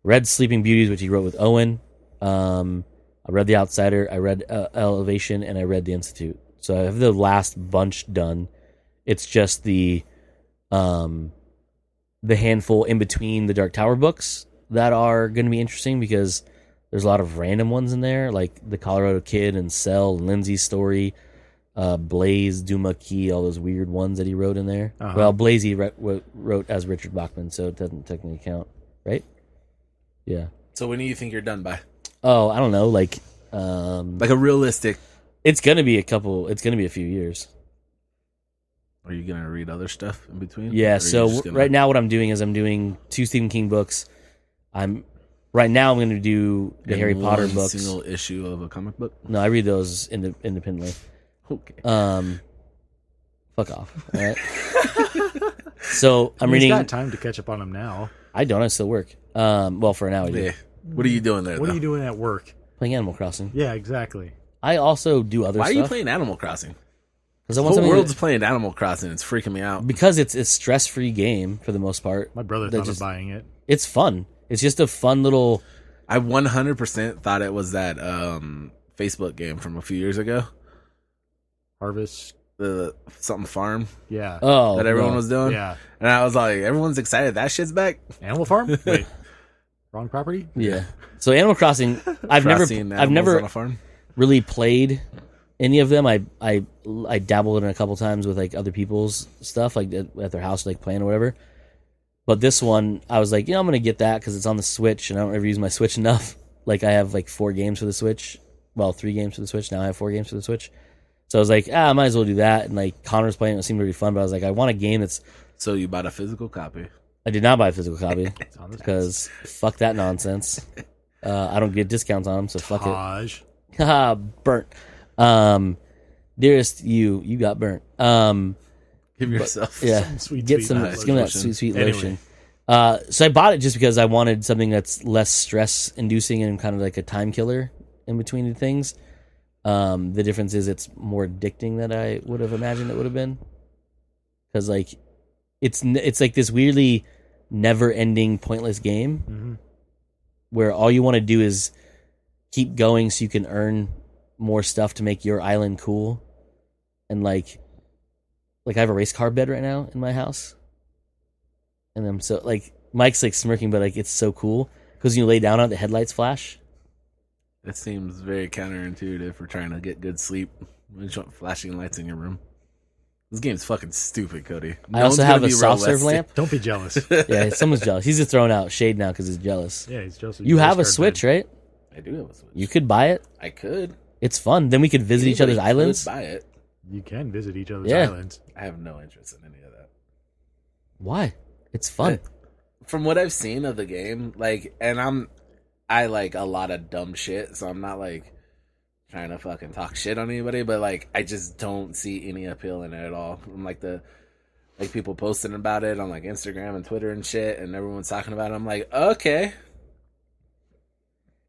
Read Sleeping Beauties, which he wrote with Owen. I read The Outsider. I read Elevation, and I read The Institute. So I have the last bunch done. It's just the handful in between the Dark Tower books that are going to be interesting, because there's a lot of random ones in there, like the Colorado Kid and Cell, Lindsay's story, Blaze, Duma Key, all those weird ones that he wrote in there. Uh-huh. Well, Blaze he wrote as Richard Bachman, so it doesn't technically count, right? Yeah. So when do you think you're done by? Oh, I don't know, like a realistic. It's gonna be a few years. Are you gonna read other stuff in between? Yeah. So right now, what I'm doing is I'm doing 2 Stephen King books. Right now I'm going to do the Harry Potter books. Single issue of a comic book. No, I read those independently. Okay. Fuck off. All right. So I'm He's reading. got time to catch up on him now. I don't. I still work. Well, for now I do. Yeah. What are you doing there? What though? are you doing at work? Playing Animal Crossing. Yeah, exactly. I also do other Why are stuff. you playing Animal Crossing? Because I The want whole something. world's playing Animal Crossing. It's freaking me out. Because it's a stress-free game for the most part. My brother That thought just- of buying it. It's fun. It's just a fun little. I 100% thought it was that Facebook game from a few years ago. Harvest. The something farm Yeah. Oh, that everyone no. was doing. Yeah. And I was like, everyone's excited. That shit's back. Animal Farm? Wait. Wrong property? Yeah. So Animal Crossing, I've Crossing never animals on a farm. really played any of them. I dabbled in a couple times with like other people's stuff, like at their house, like playing or whatever. But this one, I was like, I'm gonna get that because it's on the Switch, and I don't ever use my Switch enough. Like I have like 4 games for the Switch. Well, 3 games for the Switch. Now I have 4 games for the Switch. So I was like, I might as well do that. And like Connor's playing it seemed really fun, but I was like, I want a game that's. So you bought a physical copy. I did not buy a physical copy It's on the because fuck that nonsense. I don't get discounts on them, so fuck it. Taj. Haha, burnt. Dearest you got burnt. Give yourself. Yeah, Sweet, get sweet some, lotion. give me that sweet Anyway. lotion. So I bought it just because I wanted something that's less stress inducing and kind of like a time killer in between the things. The difference is it's more addicting than I would have imagined it would have been. Because like, it's like this weirdly never ending pointless game Mm-hmm. where all you want to do is keep going so you can earn more stuff to make your island cool. And like I have a race car bed right now in my house. And I'm so like Mike's like smirking, but like it's so cool because when you lay down on it, the headlights flash. That seems very counterintuitive for trying to get good sleep. When you want flashing lights in your room. This game's fucking stupid, Cody. I also one's have gonna a be soft serve realistic. lamp. Don't be jealous. Yeah, someone's jealous. He's just throwing out shade now because he's jealous. Yeah, he's jealous. You have a Switch, right? I do have a Switch. You could buy it. I could. It's fun. Then we could visit each other's Anybody could islands. Buy it. You can visit each other's Yeah. islands. I have no interest in any of that. Why? It's fun. From what I've seen of the game, like, and I like a lot of dumb shit, so I'm not like trying to fucking talk shit on anybody, but like I just don't see any appeal in it at all. I'm like people posting about it on like Instagram and Twitter and shit, and everyone's talking about it. I'm like, okay,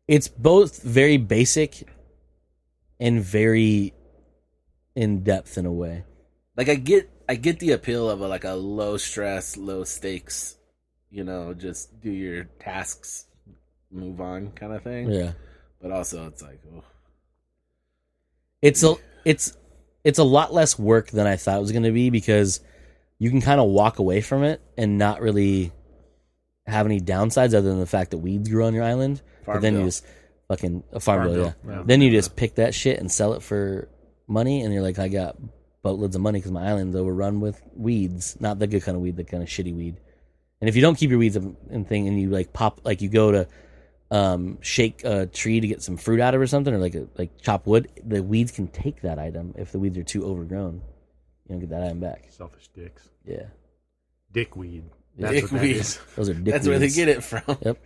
It's both very basic and very in depth in a way. like I get the appeal of like a low stress, low stakes, just do your tasks, move on kind of thing. Yeah. But also it's like, oh, It's a lot less work than I thought it was going to be because you can kind of walk away from it and not really have any downsides other than the fact that weeds grew on your island. But then you Farmville. just fucking a farm bill, yeah. Yeah. Then you just pick that shit and sell it for money, and you're like, I got boatloads of money because my island's overrun with weeds, not the good kind of weed, the kind of shitty weed. And if you don't keep your weeds and thing, and you like pop, like you go to shake a tree to get some fruit out of it or something, or like chop wood, the weeds can take that item if the weeds are too overgrown. You don't get that item back. Selfish dicks. Yeah, Dickweed. Yeah. That's what that Dickweed. is. those are dick that's where they weeds. get it from. Yep,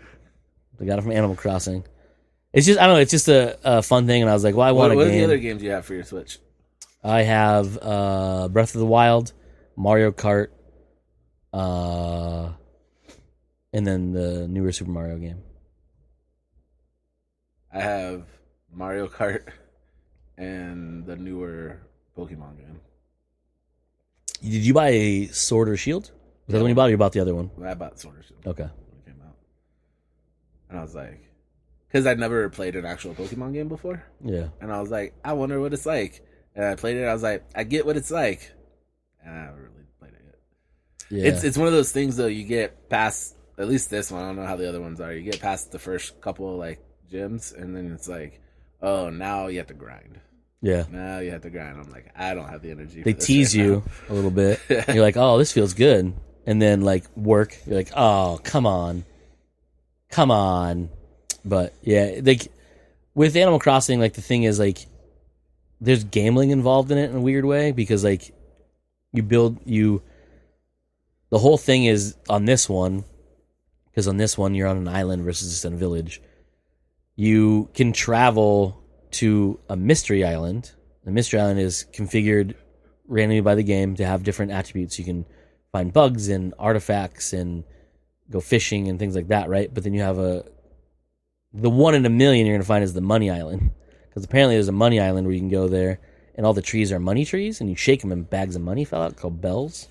they got it from Animal Crossing. It's just I don't know. It's just a fun thing, and I was like, well, I want What a are the game. other games you have for your Switch? I have Breath of the Wild, Mario Kart, and then the newer Super Mario game. I have Mario Kart and the newer Pokemon game. Did you buy a Sword or Shield? Was that the one you bought, or you bought the other one? I bought Sword or Shield Okay. when it came out. And I was like, because I'd never played an actual Pokemon game before. Yeah. And I was like, I wonder what it's like. And I played it. I was like, I get what it's like. And I haven't really played it yet. Yeah. It's one of those things, though, you get past, at least this one, I don't know how the other ones are. You get past the first couple, like, gyms, and then it's like, oh, now you have to grind. yeah. Now you have to grind. I'm like, I don't have the energy. They for this tease right you a little bit. You're like, oh, this feels good. And then, like, work, you're like, oh, come on. Come on. But, yeah, like, with Animal Crossing, like, the thing is, like, there's gambling involved in it in a weird way because, like, the whole thing is on this one, because on this one, you're on an island versus just in a village. You can travel to a mystery island. The mystery island is configured randomly by the game to have different attributes. You can find bugs and artifacts and go fishing and things like that, right? But then you have the one in a million you're going to find is the money island. Because apparently there's a money island where you can go there and all the trees are money trees and you shake them and bags of money fell out called bells.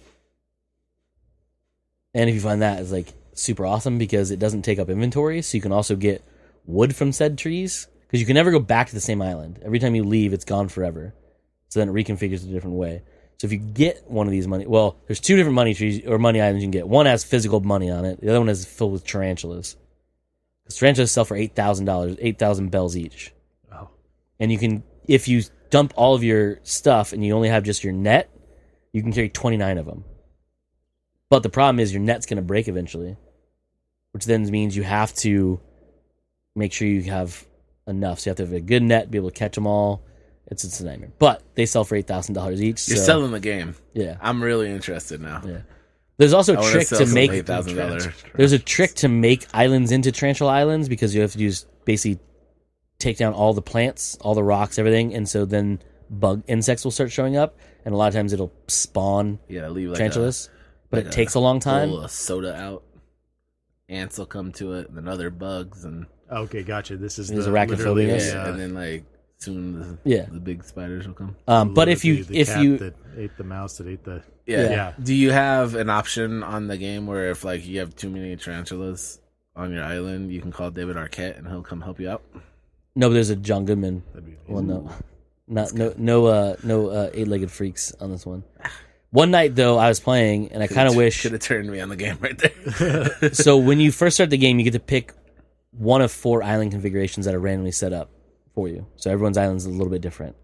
And if you find that, it's like super awesome because it doesn't take up inventory. So you can also get wood from said trees because you can never go back to the same island. Every time you leave, it's gone forever. So then it reconfigures a different way. So if you get one of these there's two different money trees or money islands you can get. One has physical money on it. The other one is filled with tarantulas. Because tarantulas sell for $8,000, 8,000 bells each. Oh. And you can, if you dump all of your stuff and you only have just your net, you can carry 29 of them. But the problem is your net's going to break eventually, which then means you have to make sure you have enough. So you have to have a good net, be able to catch them all. It's a nightmare. But they sell for $8,000 each. You're selling the game. Yeah. I'm really interested now. Yeah. There's also a trick to make $8,000. There's a trick to make islands into tarantula islands because you have to use basically take down all the plants, all the rocks, everything, and so then insects will start showing up, and a lot of times it'll spawn leave like tarantulas, but it takes a long time. Pull a soda out, ants will come to it, and then other bugs, and okay, gotcha. This is There's the arachnophobia. literally, and then like soon the big spiders will come. But if you the cat that ate the mouse that ate the yeah. Do you have an option on the game where if like you have too many tarantulas on your island, you can call David Arquette and he'll come help you out? No, but there's a John Goodman. That'd be Well, no eight-legged freaks on this one. One night though, I was playing, and I kind of wish should have turned me on the game right there. So when you first start the game, you get to pick one of 4 island configurations that are randomly set up for you. So everyone's island's a little bit different.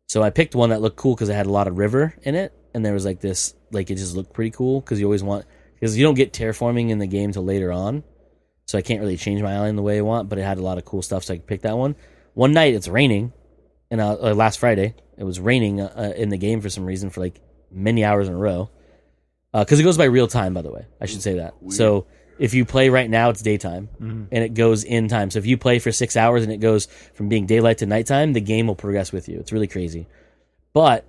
So I picked one that looked cool because it had a lot of river in it, and there was like this, like it just looked pretty cool because you don't get terraforming in the game till later on. So I can't really change my island the way I want, but it had a lot of cool stuff, so I could pick that one. One night it's raining, and last Friday it was raining in the game for some reason for like many hours in a row. Because it goes by real time, by the way. I should say that. Weird. So if you play right now, it's daytime, and it goes in time. So if you play for 6 hours and it goes from being daylight to nighttime, the game will progress with you. It's really crazy. But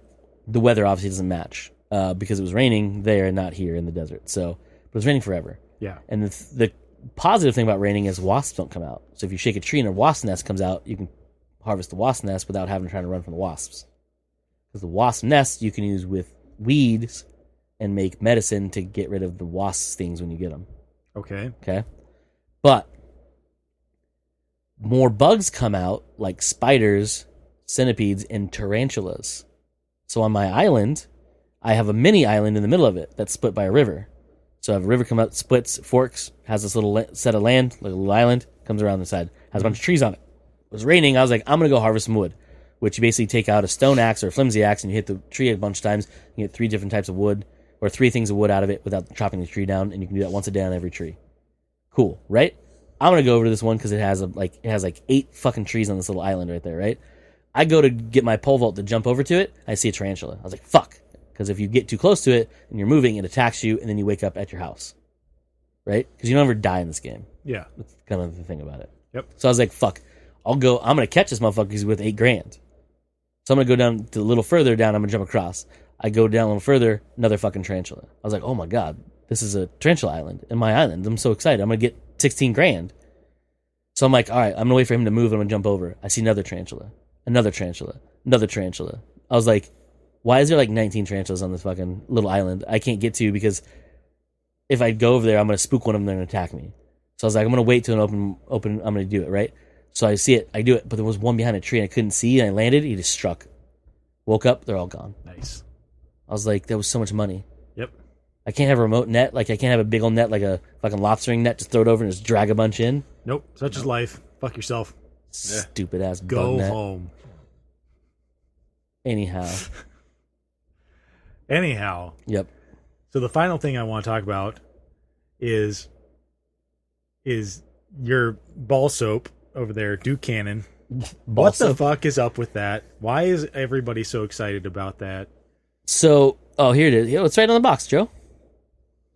the weather obviously doesn't match because it was raining there and not here in the desert. So it was raining forever. Yeah. And the positive thing about raining is wasps don't come out. So if you shake a tree and a wasp nest comes out, you can harvest the wasp nest without having to try to run from the wasps. Because the wasp nest you can use with weeds and make medicine to get rid of the wasp stings when you get them. Okay. But more bugs come out like spiders, centipedes, and tarantulas. So on my island, I have a mini island in the middle of it that's split by a river. So I have a river come out, splits, forks, has this little set of land, like a little island, comes around the side, has a bunch of trees on it. It was raining. I was like, I'm going to go harvest some wood, which you basically take out a stone axe or a flimsy axe and you hit the tree a bunch of times. You get 3 different types of wood or 3 things of wood out of it without chopping the tree down, and you can do that once a day on every tree. Cool, right? I'm going to go over to this one because it has like 8 fucking trees on this little island right there, right? I go to get my pole vault to jump over to it. I see a tarantula. I was like, fuck. Because if you get too close to it and you're moving, it attacks you, and then you wake up at your house. Right? Because you don't ever die in this game. Yeah. That's kind of the thing about it. Yep. So I was like, fuck. I'm going to catch this motherfucker because he's worth $8,000. So I'm going to go down to a little further down. I'm going to jump across. I go down a little further, another fucking tarantula. I was like, oh my God, this is a tarantula island in my island. I'm so excited. I'm going to get $16,000. So I'm like, all right, I'm going to wait for him to move and I'm going to jump over. I see another tarantula, another tarantula, another tarantula. I was like, why is there like 19 tarantulas on this fucking little island I can't get to? Because if I go over there, I'm going to spook one of them, they're going to attack me. So I was like, I'm going to wait till an open, I'm going to do it, right? So I see it, I do it, but there was one behind a tree and I couldn't see, and I landed, he just struck. Woke up, they're all gone. Nice. I was like, that was so much money. Yep. I can't have a remote net, like I can't have a big old net, like a fucking lobstering net, just throw it over and just drag a bunch in. Nope, such is life. Fuck yourself. Stupid ass bug Go net. home. Anyhow. Yep. So the final thing I want to talk about is your ball soap over there, Duke Cannon. What the fuck is up with that? Why is everybody so excited about that? So, here it is. It's right on the box, Joe.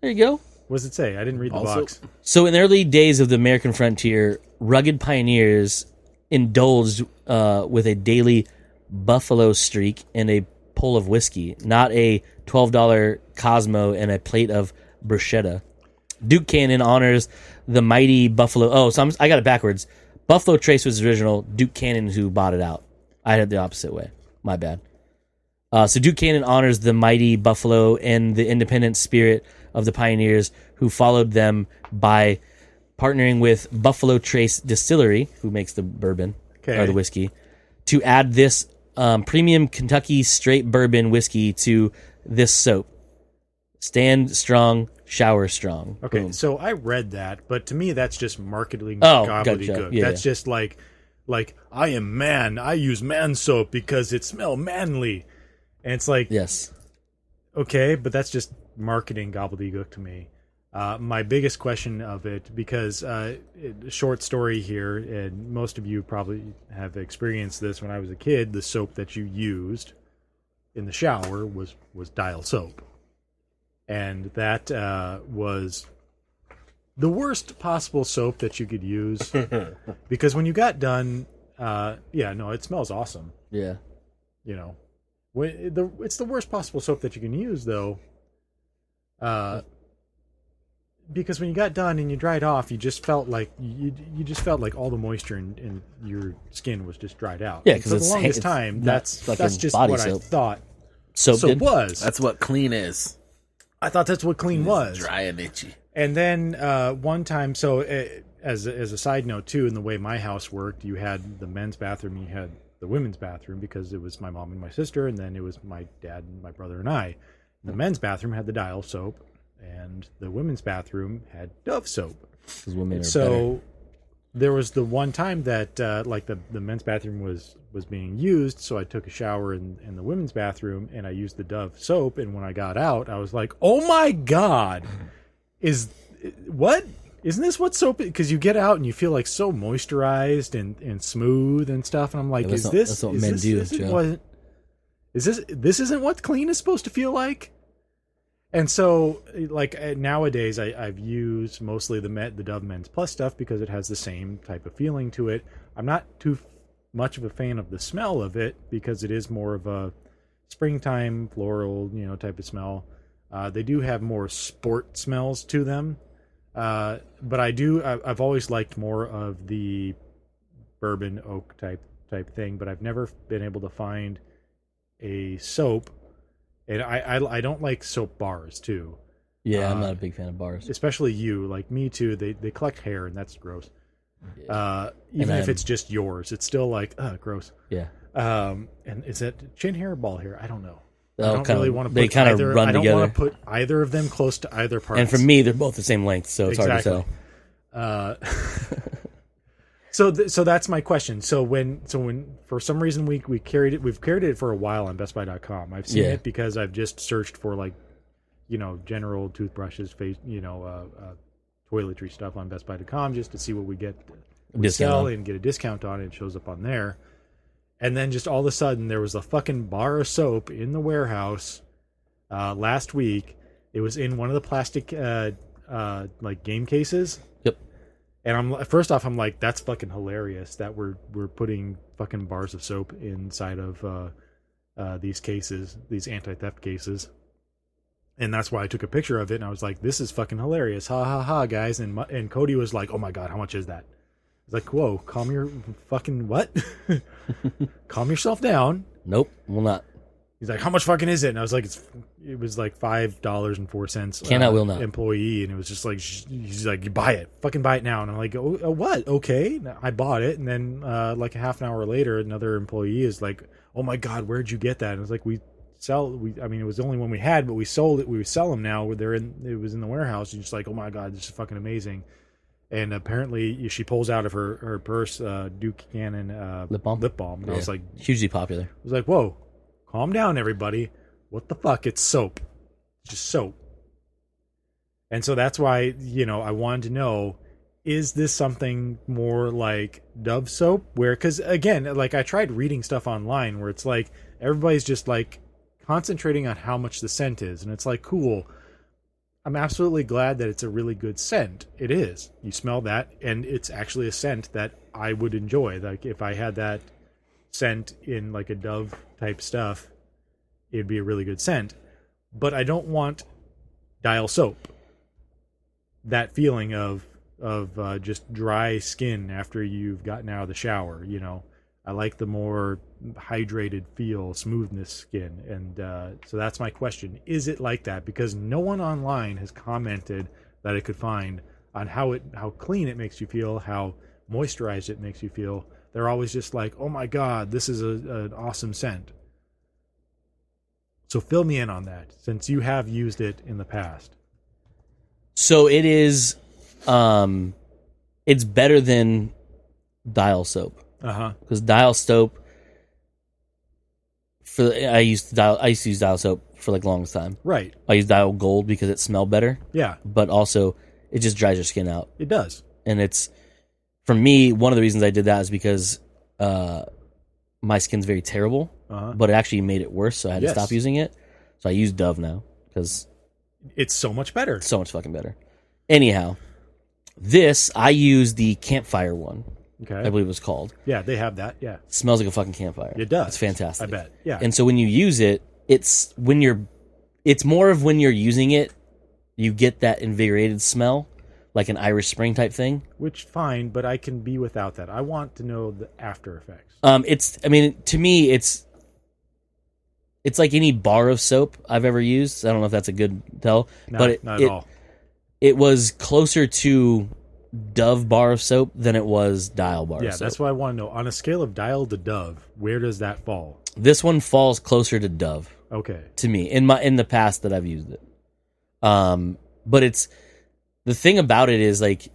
There you go. What does it say? I didn't read the box. So in the early days of the American frontier, rugged pioneers indulged with a daily buffalo streak and a pull of whiskey, not a $12 Cosmo and a plate of bruschetta. Duke Cannon honors the mighty Buffalo. Oh, so I got it backwards. Buffalo Trace was the original. Duke Cannon who bought it out. I had it the opposite way. My bad. So Duke Cannon honors the mighty Buffalo and the independent spirit of the pioneers who followed them by partnering with Buffalo Trace Distillery, who makes the bourbon or the whiskey, to add this premium Kentucky straight bourbon whiskey to this soap. Stand strong, shower strong. Okay, Boom. so I read that, but to me that's just marketing Gotcha. gobbledygook. Yeah, That's just like I am man. I use man soap because it smells manly. And it's like, yes. Okay, but that's just marketing gobbledygook to me. My biggest question of it, because short story here, and most of you probably have experienced this when I was a kid, the soap that you used in the shower was Dial soap. And that was the worst possible soap that you could use. Because when you got done, it smells awesome. Yeah. You know. It's the worst possible soap that you can use, though, because when you got done and you dried off, you just felt like all the moisture in your skin was just dried out. Yeah, because for the longest time, that's just body what soap. I thought Soap was. That's what clean is. I thought that's what clean was. Dry and itchy. And then one time, so as a side note too, in the way my house worked, you had the men's bathroom, you had the women's bathroom, because it was my mom and my sister, and then it was my dad and my brother and I. The men's bathroom had the Dial soap, and the women's bathroom had Dove soap. So there was the one time that the men's bathroom was being used, so I took a shower in the women's bathroom, and I used the Dove soap, and when I got out, I was like, oh my God, isn't this what soap is? Because you get out and you feel like so moisturized and smooth and stuff. And I'm like, this isn't what clean is supposed to feel like? And so, nowadays, I've used mostly the Dove Men's Plus stuff because it has the same type of feeling to it. I'm not too much of a fan of the smell of it because it is more of a springtime floral, type of smell. They do have more sport smells to them. But I've always liked more of the bourbon oak type thing, but I've never been able to find a soap, and I don't like soap bars too. Yeah, I'm not a big fan of bars. Especially you, like me too. They collect hair, and that's gross. Yeah. Even if it's just yours, it's still like, gross. Yeah. And is it chin hair or ball hair? I don't know. I don't really want to put they kind of run I don't together. want to put either of them close to either part. And for me, they're both the same length, so it's hard to tell. So that's my question. So when for some reason we've carried it for a while on BestBuy.com. I've seen it because I've just searched for general toothbrushes, face, toiletry stuff on BestBuy.com just to see what we sell and get a discount on it. It shows up on there. And then just all of a sudden, there was a fucking bar of soap in the warehouse last week. It was in one of the plastic game cases. Yep. And I'm like, that's fucking hilarious that we're putting fucking bars of soap inside of these cases, these anti-theft cases. And that's why I took a picture of it, and I was like, this is fucking hilarious, ha ha ha, guys. And Cody was like, oh my God, how much is that? Like, whoa, calm your fucking what? Calm yourself down. Nope, will not. He's like, how much fucking is it? And I was like, it was like $5.04. Cannot, will not. Employee, and it was just like, he's like, you buy it, fucking buy it now. And I'm like, oh, what? Okay, I bought it, and then like a half an hour later, another employee is like, oh my God, where'd you get that? And I was like, it was the only one we had, but we sold it. We sell them now. It was in the warehouse. And just like, oh my God, this is fucking amazing. And apparently, she pulls out of her purse Duke Cannon lip balm. And I was like, hugely popular. I was like, whoa, calm down, everybody. What the fuck? It's soap. It's just soap. And so that's why, I wanted to know, is this something more like Dove soap? Because again, I tried reading stuff online where it's like everybody's just like concentrating on how much the scent is, and it's like, cool. I'm absolutely glad that it's a really good scent. It is. You smell that, and it's actually a scent that I would enjoy. Like if I had that scent in like a Dove type stuff, it'd be a really good scent. But I don't want Dial soap. That feeling of just dry skin after you've gotten out of the shower, you know. I like the more hydrated feel, smoothness skin. And so that's my question. Is it like that? Because no one online has commented that I could find on how clean it makes you feel, how moisturized it makes you feel. They're always just like, oh my God, this is an awesome scent. So fill me in on that, since you have used it in the past. So it is, it's better than Dial soap. Because Dial soap, I used to use Dial soap for like the longest time. Right. I use Dial Gold because it smelled better. Yeah. But also, it just dries your skin out. It does. And it's, for me, one of the reasons I did that is because my skin's very terrible, but it actually made it worse, so I had to stop using it. So I use Dove now because it's so much better. So much fucking better. Anyhow, this, I use the campfire one. Okay. I believe it was called. Yeah, they have that. Yeah. It smells like a fucking campfire. It does. It's fantastic. I bet. Yeah. And so when you use it, it's more of when you're using it, you get that invigorated smell, like an Irish Spring type thing. Which, fine, but I can be without that. I want to know the after effects. To me, it's like any bar of soap I've ever used. I don't know if that's a good tell, but not at all. It was closer to Dove bar of soap than it was Dial bar of soap. Yeah, that's what I want to know. On a scale of Dial to Dove, where does that fall? This one falls closer to Dove. Okay. To me, in the past that I've used it. But it's, the thing about it is, like,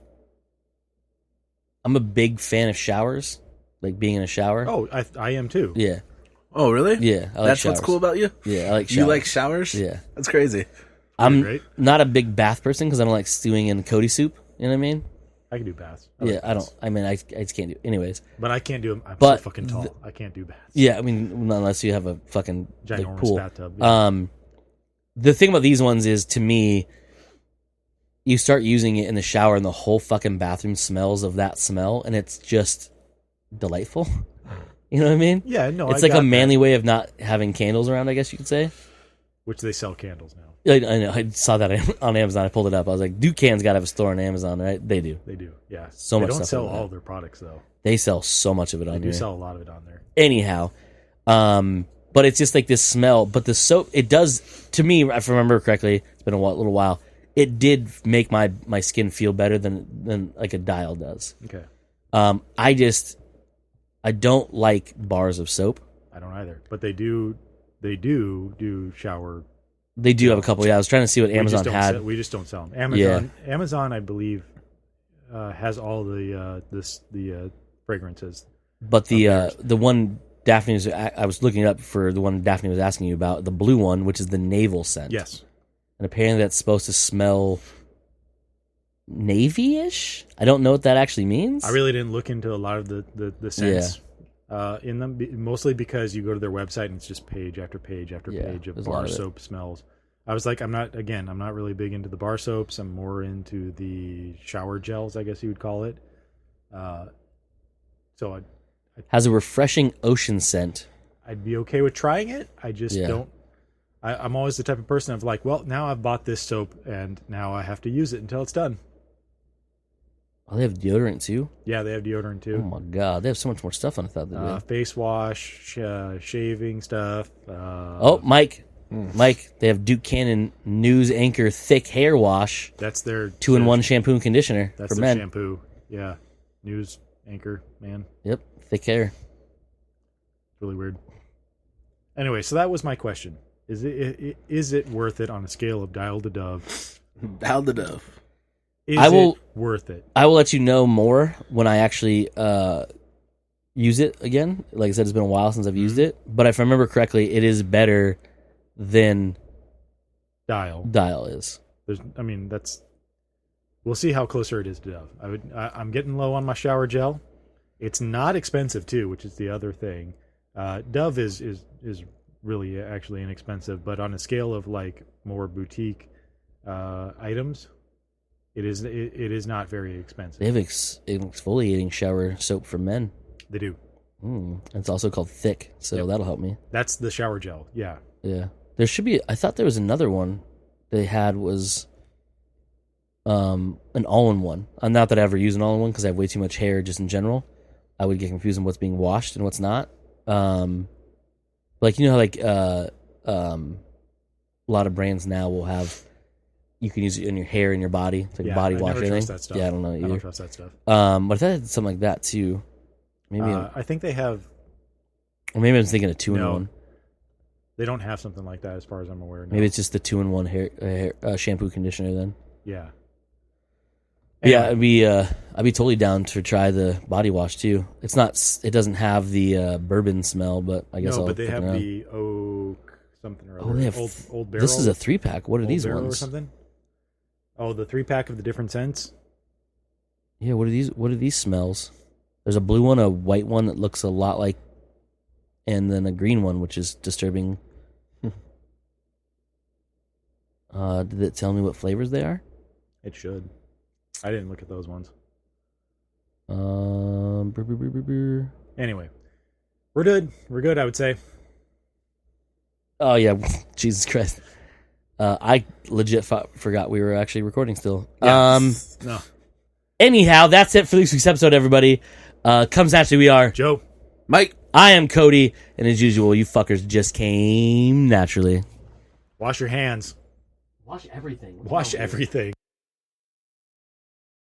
I'm a big fan of showers, like being in a shower. Oh, I am too. Yeah. Oh, really? Yeah, I like That's showers. what's cool about you? Yeah, I like showers. You like showers? Yeah. That's crazy. I'm great. not a big bath person because I don't like stewing in Cody soup. You know what I mean? I can do baths. I don't. I mean, I just can't do. Anyways. But I can't do them. I'm But so fucking tall. I can't do baths. Yeah, I mean, unless you have a fucking Ginormous pool. bathtub. Yeah. The thing about these ones is, to me, you start using it in the shower and the whole fucking bathroom smells of that smell, and it's just delightful. You know what I mean? Yeah, no, it's I like got a manly that. way of not having candles around, I guess you could say. Which they sell candles now. I know. I saw that on Amazon. I pulled it up. I was like, Ducan's got to have a store on Amazon, right? They do. They do, yeah. So much They don't stuff sell on all that. of their products, though. They sell so much of it on They do here. sell a lot of it on there. Anyhow, but it's just like this smell. But the soap, it does, to me, if I remember correctly, it's been a little while, it did make my skin feel better than like a Dial does. Okay. I don't like bars of soap. I don't either. But they do shower. They do have a couple. Yeah, I was trying to see what Amazon had. We just don't sell them. Amazon, I believe, has all the fragrances. But the one Daphne was, I was looking up for the one Daphne was asking you about, the blue one, which is the navel scent. Yes. And apparently that's supposed to smell navy-ish. I don't know what that actually means. I really didn't look into a lot of the scents in them, mostly because you go to their website and it's just page after page after page of bar soap smells. I was like, I'm not really big into the bar soaps. I'm more into the shower gels, I guess you would call it. So has a refreshing ocean scent. I'd be okay with trying it. I just don't. I'm always the type of person of like, well, now I've bought this soap and now I have to use it until it's done. Oh, they have deodorant too? Yeah, they have deodorant too. Oh my god, they have so much more stuff than I thought they did. Face wash, shaving stuff. Mike, they have Duke Cannon News Anchor Thick Hair Wash. That's their 2-in-1 shampoo and conditioner that's for their men. shampoo. Yeah, News Anchor, man. Yep, thick hair. Really weird. Anyway, so that was my question. Is it worth it on a scale of Dial to Dove? Dial to Dove. Is it worth it? I will let you know more when I actually use it again. Like I said, it's been a while since I've used it. But if I remember correctly, it is better than Dial. Dial is. We'll see how closer it is to Dove. I'm getting low on my shower gel. It's not expensive too, which is the other thing. Dove is really actually inexpensive, but on a scale of like more boutique items, it is not very expensive. They have exfoliating shower soap for men. They do. It's also called Thick, so that'll help me. That's the shower gel. Yeah. Yeah. There should be. I thought there was another one they had was an all-in-one. Not that I ever use an all-in-one because I have way too much hair just in general. I would get confused on what's being washed and what's not. Like, you know how like a lot of brands now will have, you can use it in your hair and your body. It's like body wash never thing. trust that stuff. Yeah, I don't know either. I don't trust that stuff. But I thought it had something like that too. Maybe I think they have. or maybe I'm thinking of 2-in-1. No. They don't have something like that as far as I'm aware. No. Maybe it's just the 2-in-1 hair shampoo conditioner then. Yeah. Anyway. Yeah, I'd be totally down to try the body wash too. It's not. It doesn't have the bourbon smell, but I guess no. I'll But they pick have it up. the oak something or other. Oh, they have old barrel. This is a 3-pack. What are Old these Barrel ones? or something? Oh, the 3-pack of the different scents. Yeah, what are these? What are these smells? There's a blue one, a white one that looks a lot like, and then a green one, which is disturbing. Did it tell me what flavors they are? It should. I didn't look at those ones. Anyway, we're good. We're good, I would say. Oh yeah, Jesus Christ! I legit forgot we were actually recording still. Yes. No. Anyhow, that's it for this week's episode, everybody. Comes at you, we are Joe. Mike. I am Cody, and as usual, you fuckers just came naturally. Wash your hands. Wash everything. Wash everything.